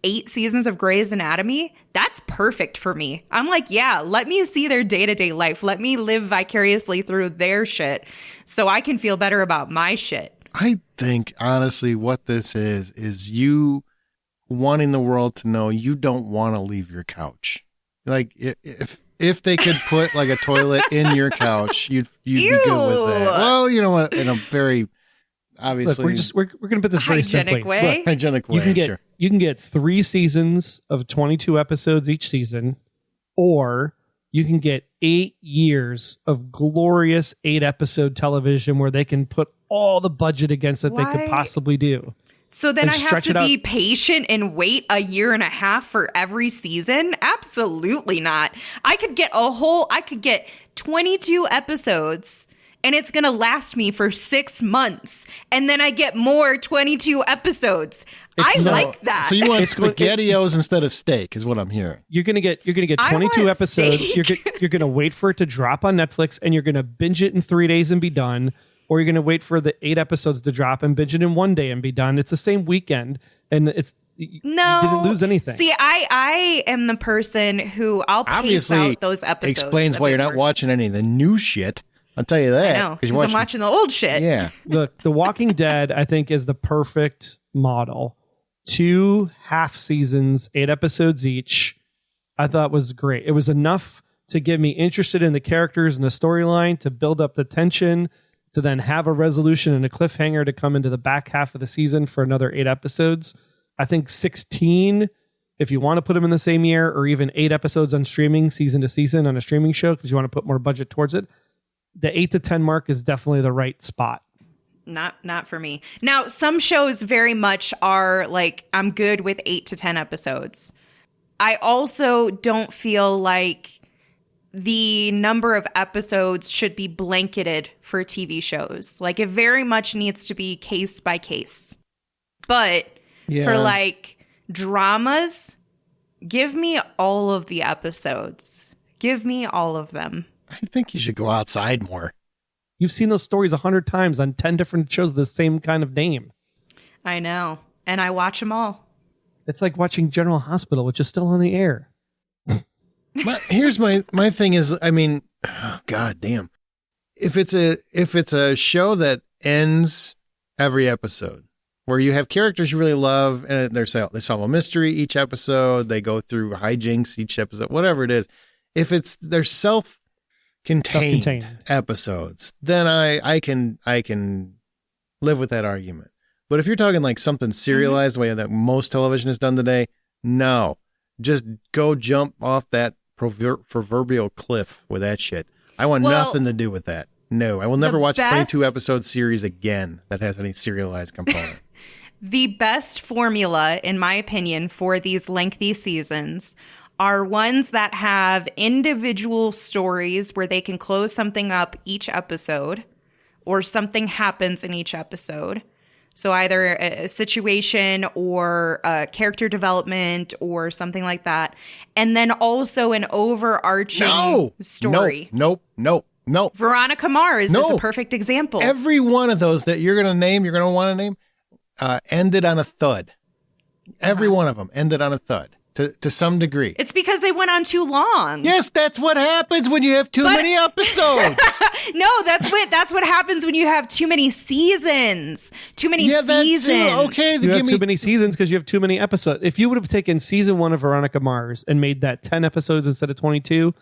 8 seasons of Grey's Anatomy, that's perfect for me. I'm like, yeah, let me see their day-to-day life. Let me live vicariously through their shit so I can feel better about my shit.
I think honestly what this is you wanting the world to know you don't want to leave your couch. Like if they could put like a toilet in your couch, you'd be good with that. Well, you know what? In a very obviously
Look, we're going to put this very simply.
way.
Look,
hygienic way.
You can get 3 seasons of 22 episodes each season, or you can get 8 years of glorious 8-episode television where they can put all the budget against it they could possibly do.
So then
And
I have
stretch
to
it
be patient and wait a year and a half for every season? Absolutely not. I could get 22 episodes and it's going to last me for 6 months. And then I get more 22 episodes. I like that.
So you want SpaghettiOs instead of steak is what I'm hearing.
You're gonna get 22 episodes. You're gonna wait for it to drop on Netflix, and you're gonna binge it in 3 days and be done. Or you're gonna wait for the 8 episodes to drop and binge it in 1 day and be done. It's the same weekend, and you didn't lose anything.
See, I am the person who I'll pace out those episodes.
Explains why you're not watching any of the new shit. I'll tell you that.
I know, because I'm watching the old shit.
Yeah.
Look, The Walking Dead, I think, is the perfect model. 2 half seasons, 8 episodes each, I thought was great. It was enough to get me interested in the characters and the storyline, to build up the tension, to then have a resolution and a cliffhanger to come into the back half of the season for another 8 episodes. I think 16, if you want to put them in the same year, or even 8 episodes on streaming, season to season on a streaming show, because you want to put more budget towards it, the 8 to 10 mark is definitely the right spot.
Not for me. Now, some shows very much are like, I'm good with 8 to 10 episodes. I also don't feel like the number of episodes should be blanketed for TV shows. Like, it very much needs to be case by case. But for like dramas, give me all of the episodes. Give me all of them.
I think you should go outside more.
You've seen those stories 100 times on 10 different shows of the same kind of name.
I know. And I watch them all.
It's like watching General Hospital, which is still on the air.
Here's my thing is, I mean, God damn. If it's a show that ends every episode, where you have characters you really love, and they solve a mystery each episode, they go through hijinks each episode, whatever it is. If they're self-contained episodes, then I can live with that argument. But if you're talking like something serialized, the way that most television is done today, no, just go jump off that proverbial cliff with that shit. I want nothing to do with that. No, I will never watch a 22 episode series again that has any serialized component.
The best formula, in my opinion, for these lengthy seasons are ones that have individual stories where they can close something up each episode, or something happens in each episode. So either a situation or a character development or something like that. And then also an overarching story.
No.
Veronica Mars is a perfect example.
Every one of those that you're going to want to name, ended on a thud. Every one of them ended on a thud. To some degree.
It's because they went on too long.
Yes, that's what happens when you have too many episodes.
No, that's what happens when you have too many seasons. Too many seasons.
Okay, you have too many seasons because you have too many episodes. If you would have taken season 1 of Veronica Mars and made that 10 episodes instead of 22,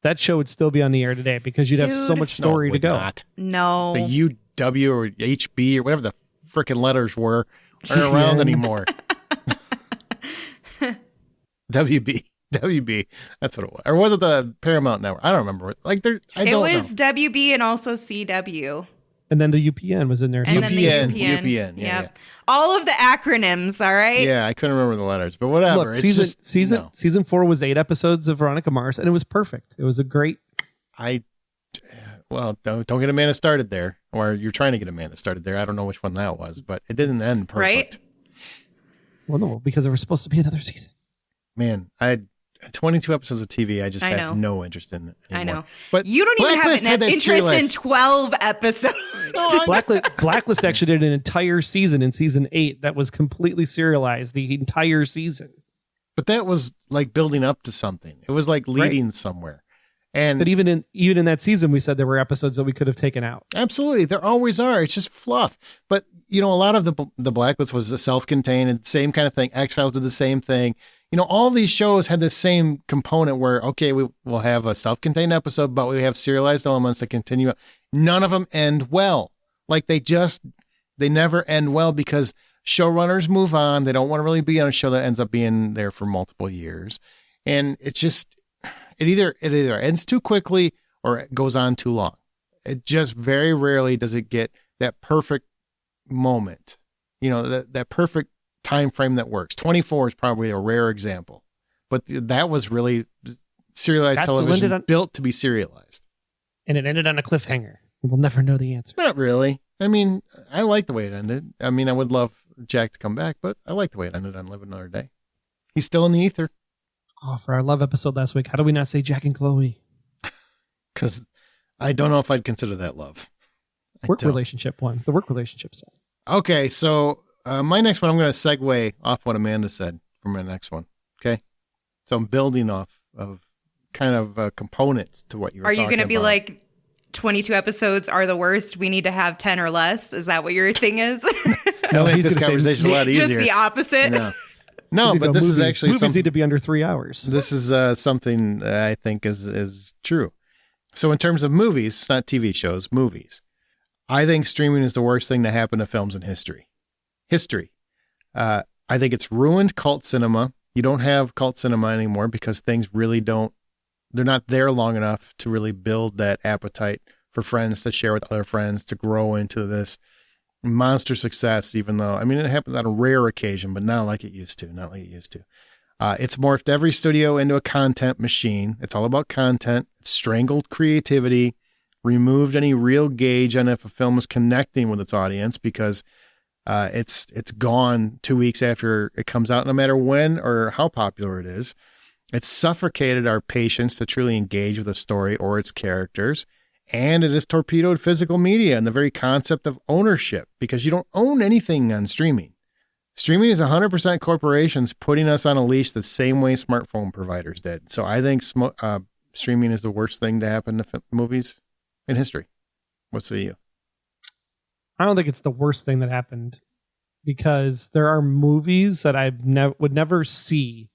that show would still be on the air today because you'd have so much story to go.
Not.
No.
The UW or HB or whatever the frickin' letters aren't around anymore. WB, that's what it was. Or was it the Paramount Network? I don't remember. Like it was
WB and also CW.
And then the UPN was in there.
And
UPN.
Yeah. All of the acronyms, all right?
Yeah, I couldn't remember the letters, but whatever.
Look, season 4 was 8 episodes of Veronica Mars, and it was perfect. It was a great...
Well, don't get Amanda started there, or you're trying to get Amanda started there. I don't know which one that was, but it didn't end perfect. Right?
Well, no, because there was supposed to be another season.
Man, I had 22 episodes of TV. I just have no interest in anymore.
I know.
But
you don't even have an interest in 12 episodes.
No,
Blacklist actually did an entire season in season 8 that was completely serialized, the entire season.
But that was like building up to something. It was like leading somewhere. And
but even in that season, we said there were episodes that we could have taken out.
absolutely, there always are. It's just fluff. But a lot of the Blacklist was the self-contained and same kind of thing. X-Files did the same thing. All these shows had the same component where, okay, we will have a self-contained episode, but we have serialized elements that continue. None of them end well. Like they never end well because showrunners move on. They don't want to really be on a show that ends up being there for multiple years. And it's just, it either ends too quickly or it goes on too long. It just very rarely does it get that perfect moment, that perfect time frame that works. 24 is probably a rare example, but that was really serialized television built to be serialized.
And it ended on a cliffhanger. We'll never know the answer.
Not really. I mean, I like the way it ended. I mean, I would love Jack to come back, but I like the way it ended on Live Another Day. He's still in the ether.
Oh, for our love episode last week, how do we not say Jack and Chloe?
Because I don't know if I'd consider that love.
Work relationship one. The work relationship side.
Okay, so my next one, I'm going to segue off what Amanda said for my next one. Okay, so I'm building off of kind of components to what you were talking about.
Are you going to be like 22 episodes are the worst? We need to have 10 or less. Is that what your thing is?
No, make this conversation a lot easier.
Just the opposite.
No, but this is actually
movies need to be under 3 hours.
This is something that I think is true. So in terms of movies, not TV shows, movies, I think streaming is the worst thing to happen to films in history. I think it's ruined cult cinema. You don't have cult cinema anymore because things really they're not there long enough to really build that appetite for friends to share with other friends, to grow into this monster success, even though, I mean, it happens on a rare occasion, but not like it used to. It's morphed every studio into a content machine. It's all about content. It's strangled creativity, removed any real gauge on if a film is connecting with its audience because it's gone 2 weeks after it comes out, no matter when or how popular it is. It's suffocated our patience to truly engage with a story or its characters. And it has torpedoed physical media and the very concept of ownership because you don't own anything on streaming. Streaming is 100% corporations putting us on a leash the same way smartphone providers did. So I think streaming is the worst thing to happen to movies in history. What say you?
I don't think it's the worst thing that happened because there are movies that I would never see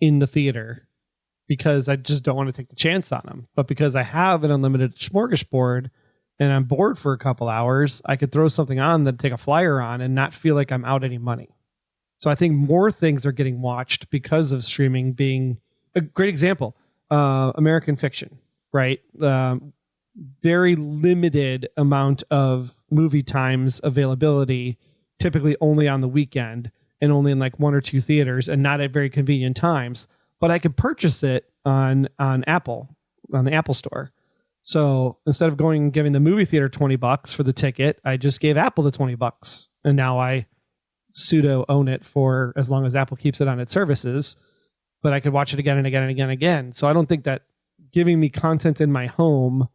in the theater because I just don't want to take the chance on them. But because I have an unlimited smorgasbord and I'm bored for a couple hours, I could throw something on that take a flyer on and not feel like I'm out any money. So I think more things are getting watched because of streaming being a great example. American Fiction, right? Very limited amount of movie times availability, typically only on the weekend and only in like 1 or 2 theaters and not at very convenient times. But I could purchase it on Apple, on the Apple store. So instead of going and giving the movie theater $20 for the ticket, I just gave Apple the $20. And now I pseudo own it for as long as Apple keeps it on its services. But I could watch it again and again and again and again. So I don't think that giving me content in my home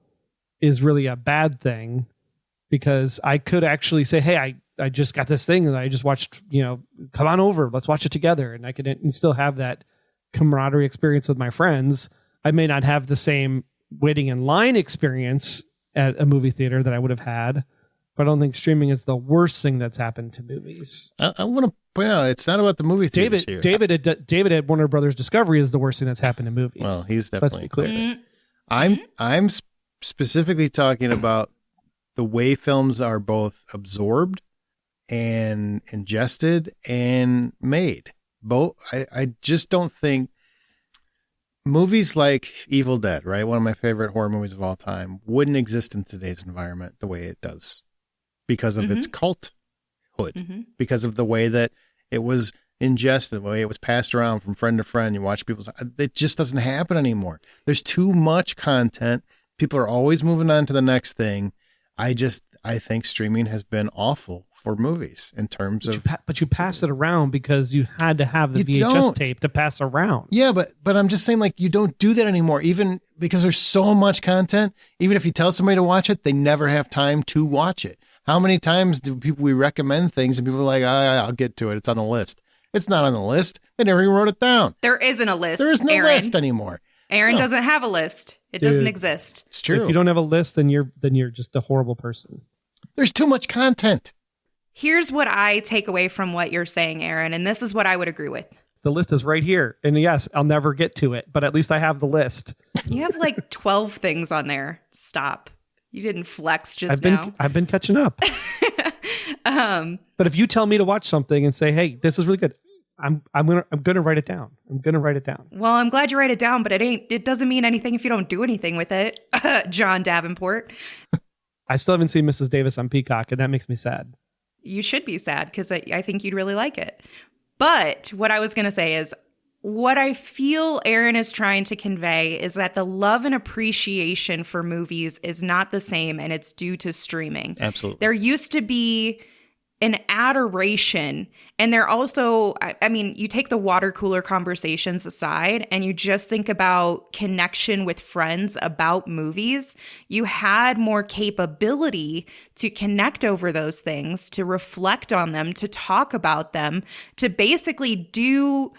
is really a bad thing because I could actually say, hey, I just got this thing and I just watched, come on over, let's watch it together. And I could still have that camaraderie experience with my friends. I may not have the same waiting in line experience at a movie theater that I would have had, but I don't think streaming is the worst thing that's happened to movies.
I want to point out, it's not about the movie theaters here.
David at Warner Brothers Discovery is the worst thing that's happened to movies.
Well, he's definitely.
Let's be clear.
Mm-hmm.
I'm specifically talking about the way films are both absorbed and ingested and made. Both. I just don't think movies like Evil Dead, right? One of my favorite horror movies of all time, wouldn't exist in today's environment the way it does because of its culthood, because of the way that it was ingested, the way it was passed around from friend to friend. You watch people's, it just doesn't happen anymore. There's too much content. People are always moving on to the next thing. I think streaming has been awful for movies in terms of...
But you pass it around because you had to have the VHS tape to pass around.
Yeah, but I'm just saying, like, you don't do that anymore, even because there's so much content. Even if you tell somebody to watch it, they never have time to watch it. How many times do we recommend things and people are like, I'll get to it, it's on the list. It's not on the list. They never even wrote it down.
There isn't a list.
There is no list anymore.
Aaron doesn't have a list. It doesn't exist.
It's true.
If you don't have a list, then you're just a horrible person.
There's too much content.
Here's what I take away from what you're saying, Aaron, and this is what I would agree with.
The list is right here. And yes, I'll never get to it, but at least I have the list.
You have like 12 things on there. Stop. You didn't flex just now.
I've been catching up. But if you tell me to watch something and say, "Hey, this is really good," I'm gonna write it down.
Well, I'm glad you write it down, but it doesn't mean anything if you don't do anything with it. John Davenport.
I still haven't seen Mrs. Davis on Peacock, and that makes me sad.
You should be sad because I think you'd really like it. But what I was going to say is what I feel Aaron is trying to convey is that the love and appreciation for movies is not the same, and it's due to streaming.
Absolutely.
There used to be an adoration, and there also, I mean, you take the water cooler conversations aside and you just think about connection with friends about movies. You had more capability to connect over those things, to reflect on them, to talk about them, to basically do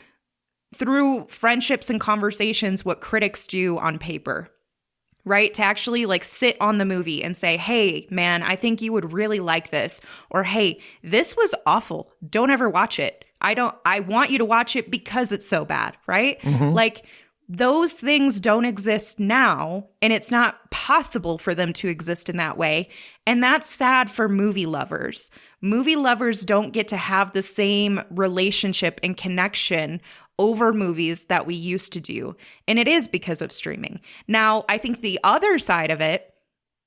through friendships and conversations what critics do on paper. Right? To actually like sit on the movie and say, "Hey, man, I think you would really like this." Or, "Hey, this was awful. Don't ever watch it. I want you to watch it because it's so bad." Right?
Mm-hmm.
Like those things don't exist now, and it's not possible for them to exist in that way. And that's sad for movie lovers. Movie lovers don't get to have the same relationship and connection over movies that we used to do. And it is because of streaming. Now, I think the other side of it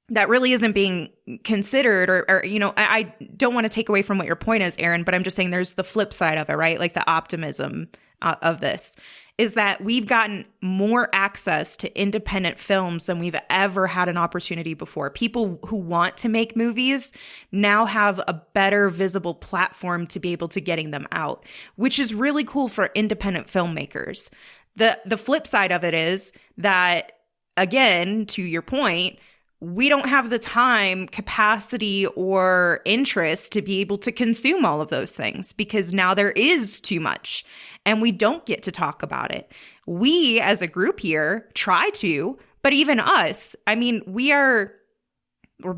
that really isn't being considered or you know, I don't want to take away from what your point is, Aaron, but I'm just saying there's the flip side of it, right? Like the optimism of this is that we've gotten more access to independent films than we've ever had an opportunity before. People who want to make movies now have a better visible platform to be able to getting them out, which is really cool for independent filmmakers. The flip side of it is that, again, to your point, we don't have the time, capacity, or interest to be able to consume all of those things because now there is too much and we don't get to talk about it. We as a group here try to, but even us, I mean, we're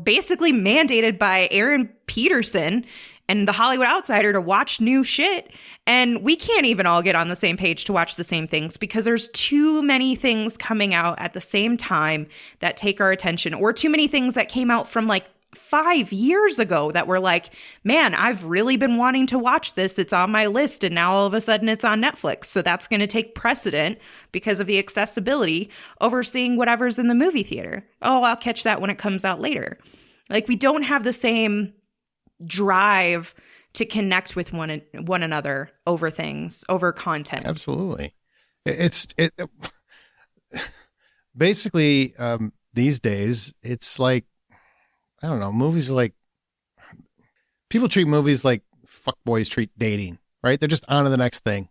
basically mandated by Aaron Peterson and the Hollywood Outsider to watch new shit. And we can't even all get on the same page to watch the same things because there's too many things coming out at the same time that take our attention, or too many things that came out from like 5 years ago that were like, man, I've really been wanting to watch this. It's on my list. And now all of a sudden it's on Netflix. So that's going to take precedent because of the accessibility over seeing whatever's in the movie theater. Oh, I'll catch that when it comes out later. Like we don't have the same drive to connect with one another over things, over content.
Absolutely. Basically, these days, it's like, I don't know, movies are like, people treat movies like fuckboys treat dating, right? They're just on to the next thing.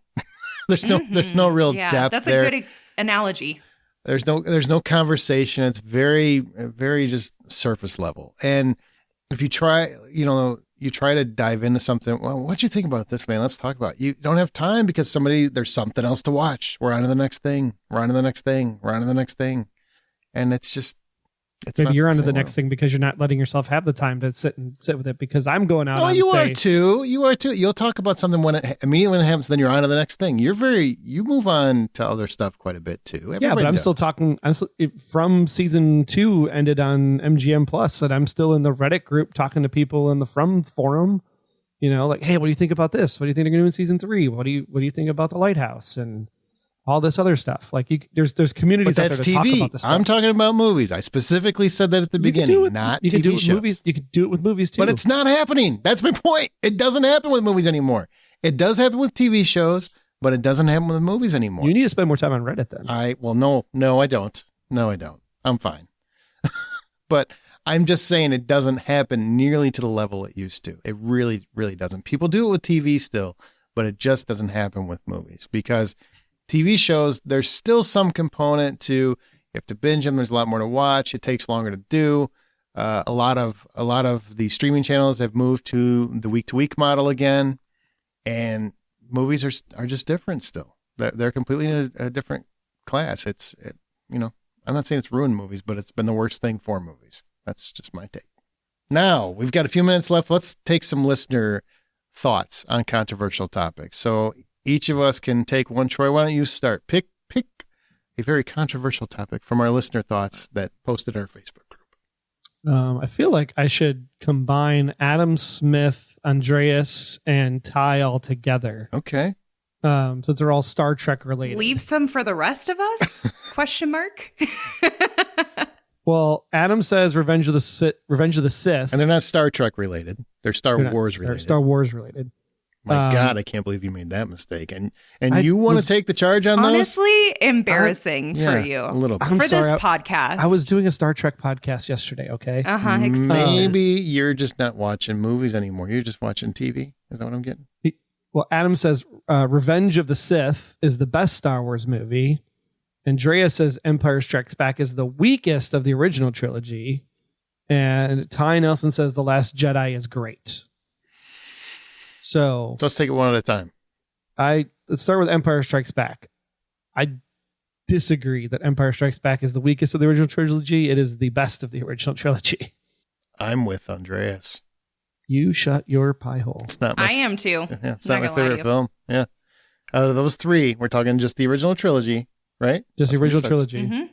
There's no real depth
that's
there.
a good analogy.
There's no conversation. It's very, very just surface level. And if you try, you try to dive into something. Well, what do you think about this, man? Let's talk about it. You don't have time because there's something else to watch. We're on to the next thing. We're on to the next thing. We're on to the next thing. And it's just,
maybe you're on to the next thing because you're not letting yourself have the time to sit with it, because I'm going out.
Oh, you are too. You are too. You'll talk about something immediately when it happens, then you're on to the next thing. You move on to other stuff quite a bit too. Everybody
yeah, but I'm
does.
still talking. From season 2 ended on MGM Plus, and I'm still in the Reddit group talking to people in the From forum. Like, hey, what do you think about this? What do you think they're going to do in season 3? What do you think about The Lighthouse and all this other stuff? Like, there's communities out there to talk about this stuff.
I'm talking about movies. I specifically said that at the beginning, not TV shows.
Movies. You could do it with movies too.
But it's not happening. That's my point. It doesn't happen with movies anymore. It does happen with TV shows, but it doesn't happen with movies anymore.
You need to spend more time on Reddit then.
No, I don't. No, I don't. I'm fine. But I'm just saying it doesn't happen nearly to the level it used to. It really, really doesn't. People do it with TV still, but it just doesn't happen with movies because TV shows, there's still some component to, you have to binge them. There's a lot more to watch. It takes longer to do. A lot of the streaming channels have moved to the week-to-week model again, and movies are just different still. They're completely in a different class. I'm not saying it's ruined movies, but it's been the worst thing for movies. That's just my take. Now, we've got a few minutes left. Let's take some listener thoughts on controversial topics. So each of us can take one. Troy, why don't you start? Pick a very controversial topic from our listener thoughts that posted our Facebook group.
I feel like I should combine Adam Smith, Andreas, and Ty all together.
Okay.
Since they're all Star Trek related.
Leave some for the rest of us? Question mark.
Well, Adam says Revenge of the Sith.
And they're not Star Trek related. They're Star Wars related.
Star Wars related.
My God, I can't believe you made that mistake. And you want to take the charge on those?
Honestly, embarrassing for you.
A little bit.
I'm
for
sorry,
this podcast.
I was doing a Star Trek podcast yesterday, okay?
Excuses.
Maybe you're just not watching movies anymore. You're just watching TV. Is that what I'm getting?
Well, Adam says Revenge of the Sith is the best Star Wars movie. Andrea says Empire Strikes Back is the weakest of the original trilogy. And Ty Nelson says The Last Jedi is great. So
let's take it one at a time.
Let's start with Empire Strikes Back. I disagree that Empire Strikes Back is the weakest of the original trilogy. It is the best of the original trilogy.
I'm with Andreas.
You shut your pie hole.
It's not
I am too.
Yeah, it's not my favorite film. Yeah. Out of those three, we're talking just the original trilogy, right?
Just the original trilogy.
Mm-hmm.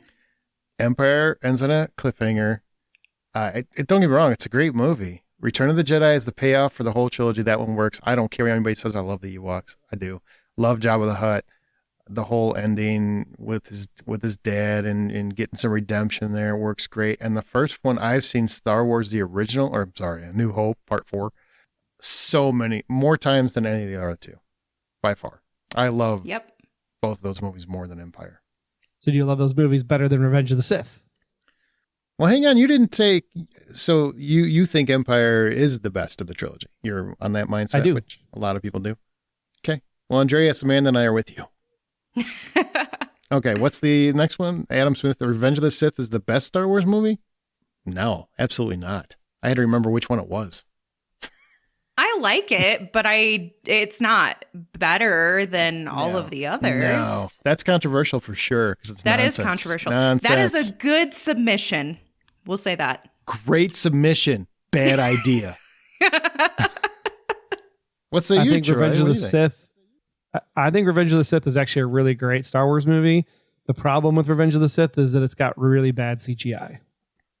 Empire ends on a cliffhanger. Don't get me wrong, it's a great movie. Return of the Jedi is the payoff for the whole trilogy. That one works. I don't care what anybody says. I love the Ewoks. I do. Love Jabba the Hutt. The whole ending with his dad and getting some redemption there works great. And the first one I've seen, Star Wars, the original, A New Hope, Part 4, so many more times than any of the other two, by far. I love both of those movies more than Empire.
So do you love those movies better than Revenge of the Sith?
Well, hang on. You didn't take... So you think Empire is the best of the trilogy. You're on that mindset,
I do.
Which a lot of people do. Okay. Well, Andreas, Amanda, and I are with you. Okay, what's the next one? Adam Smith, The Revenge of the Sith is the best Star Wars movie? No, absolutely not. I had to remember which one it was.
I like it, but it's not better than all of the others.
No, that's controversial for sure. It's
that
nonsense.
is controversial.
Nonsense.
That is a good submission. We'll say that.
Great submission. Bad idea. What's the
I think Revenge of the Sith. I think Revenge of the Sith is actually a really great Star Wars movie. The problem with Revenge of the Sith is that it's got really bad CGI,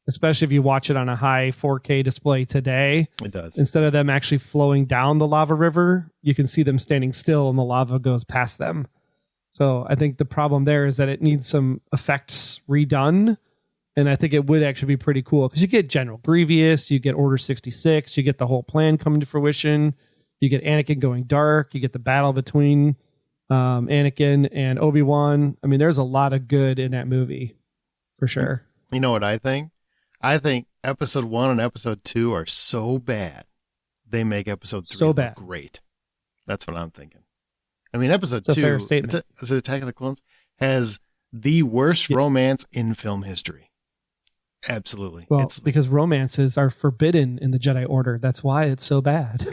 especially if you watch it on a high 4K display today.
It does.
Instead of them actually flowing down the lava river, you can see them standing still and the lava goes past them. So I think the problem there is that it needs some effects redone. And I think it would actually be pretty cool because you get General Grievous, you get Order 66, you get the whole plan coming to fruition. You get Anakin going dark. You get the battle between Anakin and Obi-Wan. I mean, there's a lot of good in that movie, for sure.
You know what I think? I think episode 1 and episode 2 are so bad, they make episode 3 look great. That's what I'm thinking. I mean, episode 2,
a fair statement.
Is it Attack of the Clones? Has the worst romance in film history. Absolutely.
Well, because romances are forbidden in the Jedi Order. That's why it's so bad.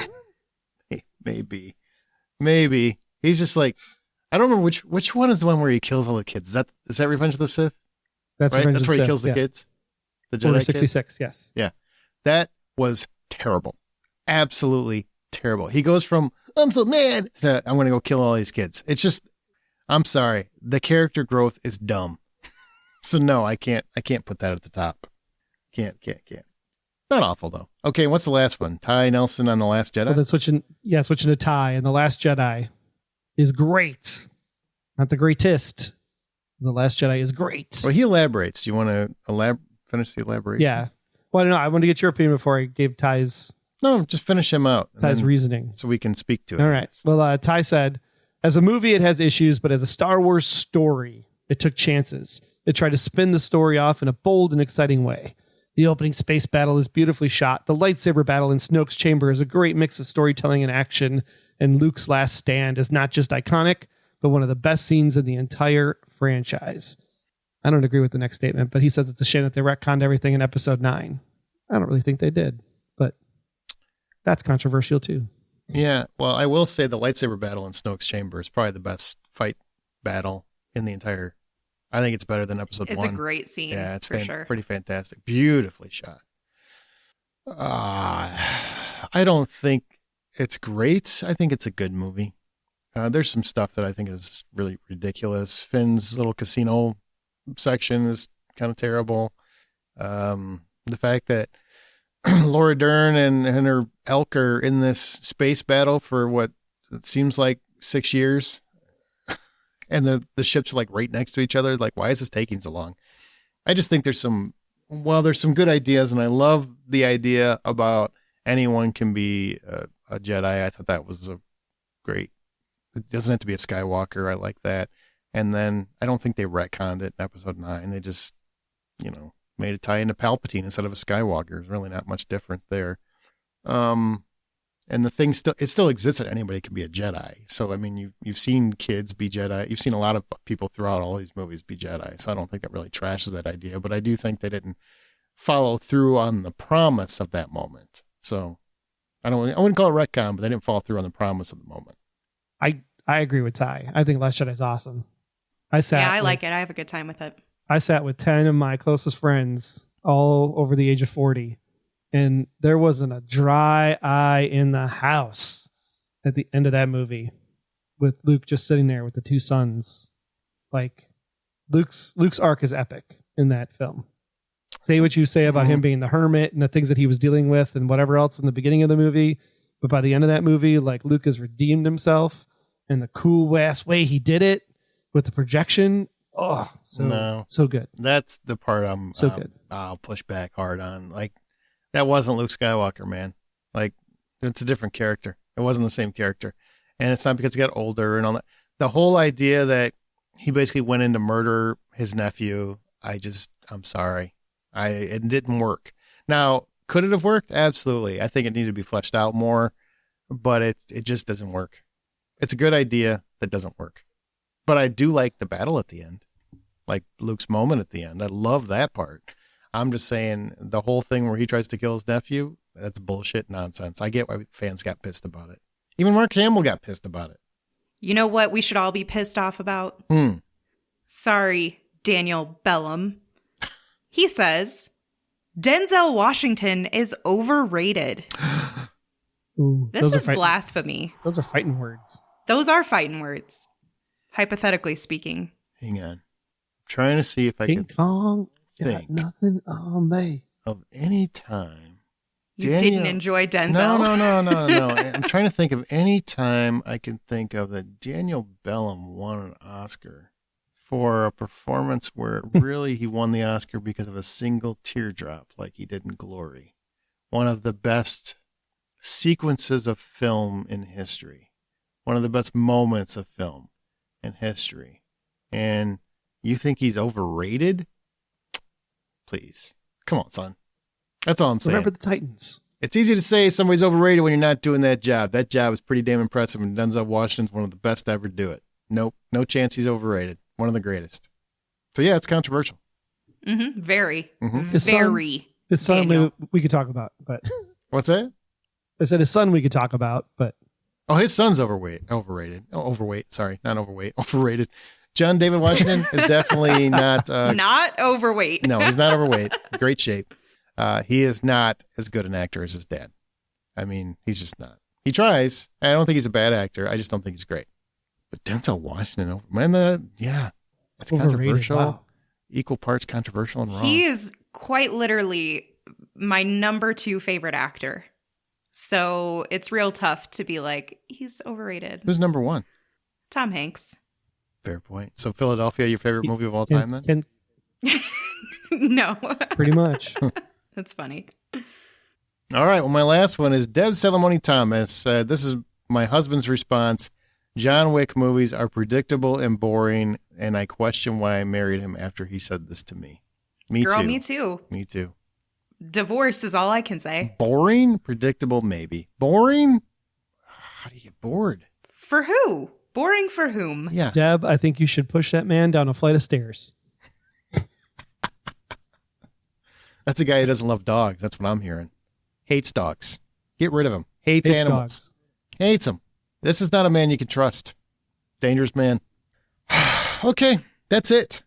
Maybe he's just like, I don't remember which one is the one where he kills all the kids. Is that Revenge of the Sith?
That's
right.
Revenge
That's
of
where
the
he kills
Sith,
the kids. The Jedi
Order
kids?
66. Yes.
Yeah, that was terrible. Absolutely terrible. He goes from I'm so mad to I'm going to go kill all these kids. It's just, I'm sorry, the character growth is dumb. So no, I can't put that at the top. Can't. Not awful though. Okay, what's the last one? Ty Nelson on The Last Jedi?
Well, then switching to Ty, and The Last Jedi is great. Not the greatest. The Last Jedi is great.
Well, he elaborates. Do you want to finish the elaboration?
Yeah. Well, no, I want to get your opinion before I gave Ty's
No, just finish him out.
Ty's reasoning.
So we can speak to it.
All right. Well, Ty said, as a movie, it has issues, but as a Star Wars story, it took chances. It tried to spin the story off in a bold and exciting way. The opening space battle is beautifully shot. The lightsaber battle in Snoke's chamber is a great mix of storytelling and action. And Luke's last stand is not just iconic, but one of the best scenes in the entire franchise. I don't agree with the next statement, but he says it's a shame that they retconned everything in episode 9. I don't really think they did, but that's controversial too.
Yeah, well, I will say the lightsaber battle in Snoke's chamber is probably the best fight battle in the entire I think it's better than episode
It's
1.
a great scene.
Yeah, it's
for sure.
pretty fantastic. Beautifully shot. I don't think it's great. I think it's a good movie. There's some stuff that I think is really ridiculous. Finn's little casino section is kind of terrible. The fact that Laura Dern and her elk are in this space battle for what it seems like 6 years, and the ships are like right next to each other. Like, why is this taking so long? I just think there's some good ideas, and I love the idea about anyone can be a Jedi. I thought that was a great. It doesn't have to be a Skywalker. I like that. And then I don't think they retconned it in episode 9. They just, made it tie into Palpatine instead of a Skywalker. There's really not much difference there. And the thing still exists that anybody can be a Jedi. So, I mean, you've seen kids be Jedi. You've seen a lot of people throughout all these movies be Jedi. So I don't think that really trashes that idea. But I do think they didn't follow through on the promise of that moment. So I wouldn't call it retcon, but they didn't follow through on the promise of the moment.
I agree with Ty. I think Last Jedi is awesome.
I like it. I have a good time with it.
I sat with 10 of my closest friends, all over the age of 40, and there wasn't a dry eye in the house at the end of that movie with Luke just sitting there with the two sons. Like, Luke's arc is epic in that film. Say what you say about him being the hermit and the things that he was dealing with and whatever else in the beginning of the movie, but by the end of that movie, like, Luke has redeemed himself. And the cool ass way he did it with the projection. Oh, so good.
That's the part
good.
I'll push back hard on. Like, that wasn't Luke Skywalker, man. Like, it's a different character. It wasn't the same character. And it's not because he got older and all that. The whole idea that he basically went in to murder his nephew, I'm sorry. It didn't work. Now, could it have worked? Absolutely. I think it needed to be fleshed out more, but it just doesn't work. It's a good idea that doesn't work. But I do like the battle at the end. Like Luke's moment at the end. I love that part. I'm just saying the whole thing where he tries to kill his nephew, that's bullshit nonsense. I get why fans got pissed about it. Even Mark Hamill got pissed about it.
You know what we should all be pissed off about? Sorry, Daniel Bellum. He says, Denzel Washington is overrated.
Ooh,
this is blasphemy.
Those are fighting words.
Those are fighting words, hypothetically speaking.
Hang on. I'm trying to see if I can
Kong
think
got nothing on me.
of any time.
You didn't enjoy Denzel?
No. I'm trying to think of any time I can think of that Daniel Bellum won an Oscar for a performance where really he won the Oscar because of a single teardrop like he did in Glory. One of the best sequences of film in history. One of the best moments of film in history. And you think he's overrated? Please. Come on, son. That's all I'm saying.
Remember the Titans.
It's easy to say somebody's overrated when you're not doing that job. That job is pretty damn impressive, and Denzel Washington's one of the best to ever do it. Nope. No chance he's overrated. One of the greatest. So, yeah, it's controversial.
Mm-hmm. Very.
Mm-hmm.
Very.
His son we could talk about, but...
What's that?
I said his son we could talk about, but...
Oh, his son's overrated. Oh, overweight. Sorry, not overweight. Overrated. John David Washington is definitely not...
not overweight.
No, he's not overweight. Great shape. He is not as good an actor as his dad. I mean, he's just not. He tries. I don't think he's a bad actor. I just don't think he's great. But Denzel Washington, man, yeah, that's controversial.
Wow.
Equal parts controversial and wrong.
He is quite literally my number 2 favorite actor. So it's real tough to be like, he's overrated.
Who's number 1?
Tom Hanks.
Fair point. So Philadelphia, your favorite movie of all time then?
No.
Pretty much.
That's funny.
All right. Well, my last one is Deb Salamoni Thomas. This is my husband's response. John Wick movies are predictable and boring, and I question why I married him after he said this to me.
Girl,
too.
me too.
Me too.
Divorce is all I can say.
Boring? Predictable? Maybe. Boring? How do you get bored?
For who? Boring for whom?
Yeah.
Deb, I think you should push that man down a flight of stairs.
That's a guy who doesn't love dogs. That's what I'm hearing. Hates dogs. Get rid of him. Hates animals.
Dogs.
Hates them. This is not a man you can trust. Dangerous man. Okay, that's it.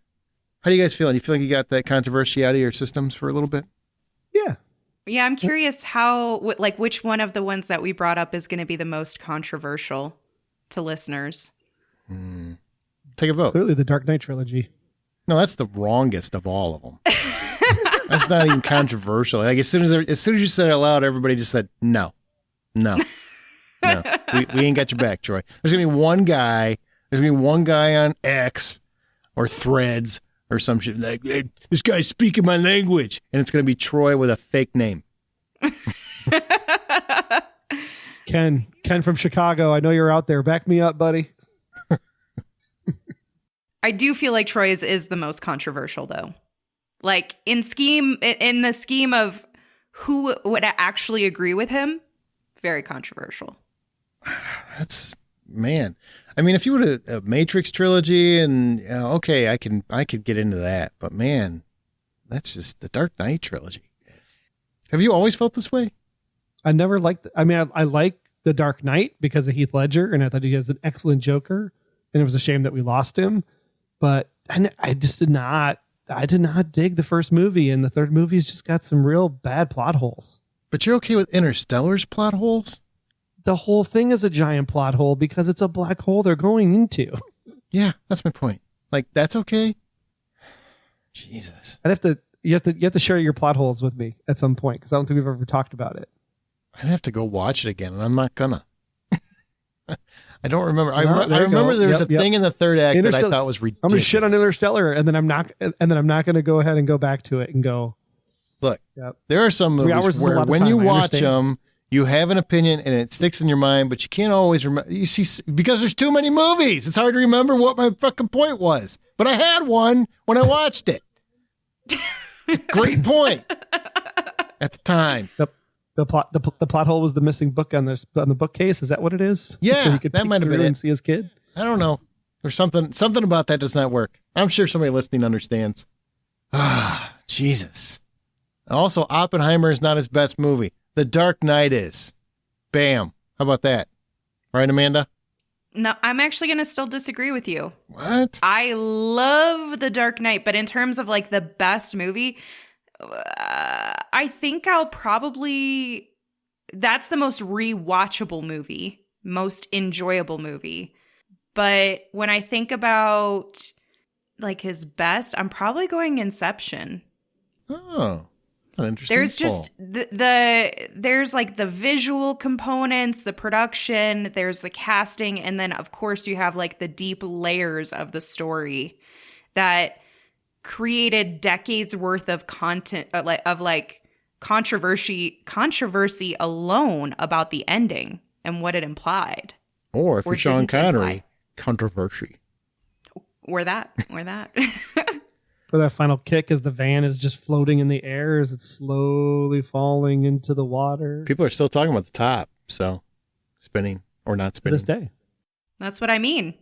How do you guys feel? You feel like you got that controversy out of your systems for a little bit?
Yeah.
Yeah, I'm curious which one of the ones that we brought up is going to be the most controversial to listeners.
Take a vote.
Clearly the Dark Knight trilogy.
No, that's the wrongest of all of them. That's not even controversial. Like as soon as you said it out loud, everybody just said no. We ain't got your back, Troy. There's gonna be one guy on X or Threads or some shit like, hey, this guy's speaking my language, and it's gonna be Troy with a fake name.
Ken from Chicago, I know you're out there. Back me up, buddy.
I do feel like Troy's is the most controversial, though. Like in the scheme of who would actually agree with him, very controversial.
Man. I mean, if you would a Matrix trilogy, and okay, I could get into that, but man, that's just the Dark Knight trilogy. Have you always felt this way?
I never liked. I like the Dark Knight because of Heath Ledger, and I thought he was an excellent Joker, and it was a shame that we lost him. But I just did not dig the first movie, and the third movie's just got some real bad plot holes.
But you're okay with Interstellar's plot holes?
The whole thing is a giant plot hole because it's a black hole they're going into.
Yeah, that's my point. Like, that's okay? Jesus.
You have to share your plot holes with me at some point, because I don't think we've ever talked about it.
I'd have to go watch it again, and I'm not gonna. I don't remember. I remember
go.
there was a thing in the third act that I thought was ridiculous.
I'm gonna shit on Interstellar, and then I'm not gonna go ahead and go back to it and go.
Look, there are some movies where when you watch them, you have an opinion and it sticks in your mind, but you can't always remember. You see, because there's too many movies, it's hard to remember what my fucking point was. But I had one when I watched it. It's a great point at the time.
The plot hole was the missing book on the bookcase. Is that what it is?
Yeah,
so he could
that might have been
and
it.
see his kid.
I don't know. There's something about that does not work. I'm sure somebody listening understands. Ah, Jesus. Also, Oppenheimer is not his best movie. The Dark Knight is. Bam. How about that? Right, Amanda?
No, I'm actually going to still disagree with you.
What?
I love The Dark Knight, but in terms of like the best movie, I think that's the most rewatchable movie, most enjoyable movie. But when I think about like his best, I'm probably going Inception.
Oh, that's an interesting
There's just there's like the visual components, the production, there's the casting, and then of course you have like the deep layers of the story that created decades worth of content of like controversy alone about the ending and what it implied.
Or if you're Sean Connery, controversy.
Or that.
For that final kick as the van is just floating in the air as it's slowly falling into the water.
People are still talking about the top, so spinning or not spinning.
To this day.
That's what I mean.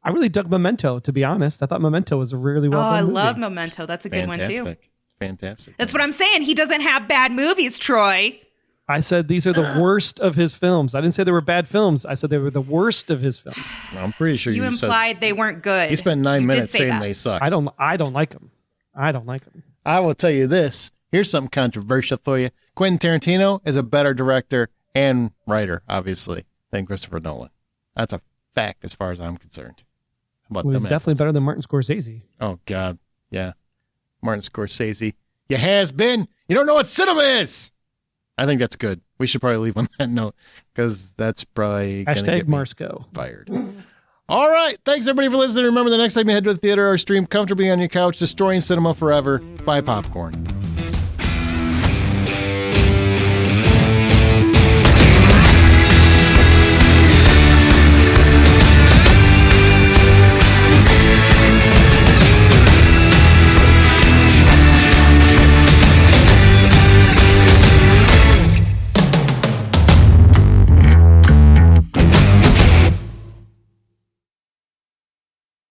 I really dug Memento, to be honest. I thought Memento was a really well done movie.
I love Memento. That's a good one too.
Fantastic.
That's what I'm saying. He doesn't have bad movies, Troy.
I said these are the worst of his films. I didn't say they were bad films. I said they were the worst of his films.
I'm pretty sure
you implied they weren't good.
You spent 9 minutes saying they suck.
I don't like them.
I will tell you this. Here's something controversial for you. Quentin Tarantino is a better director and writer, obviously, than Christopher Nolan. That's a fact as far as I'm concerned.
Well, he's definitely better than Martin Scorsese.
Oh, God. Yeah. Martin Scorsese. You has been. You don't know what cinema is. I think that's good. We should probably leave on that note because that's probably going to get me fired. All right. Thanks, everybody, for listening. Remember, the next time you head to the theater or stream comfortably on your couch, destroying cinema forever, buy popcorn.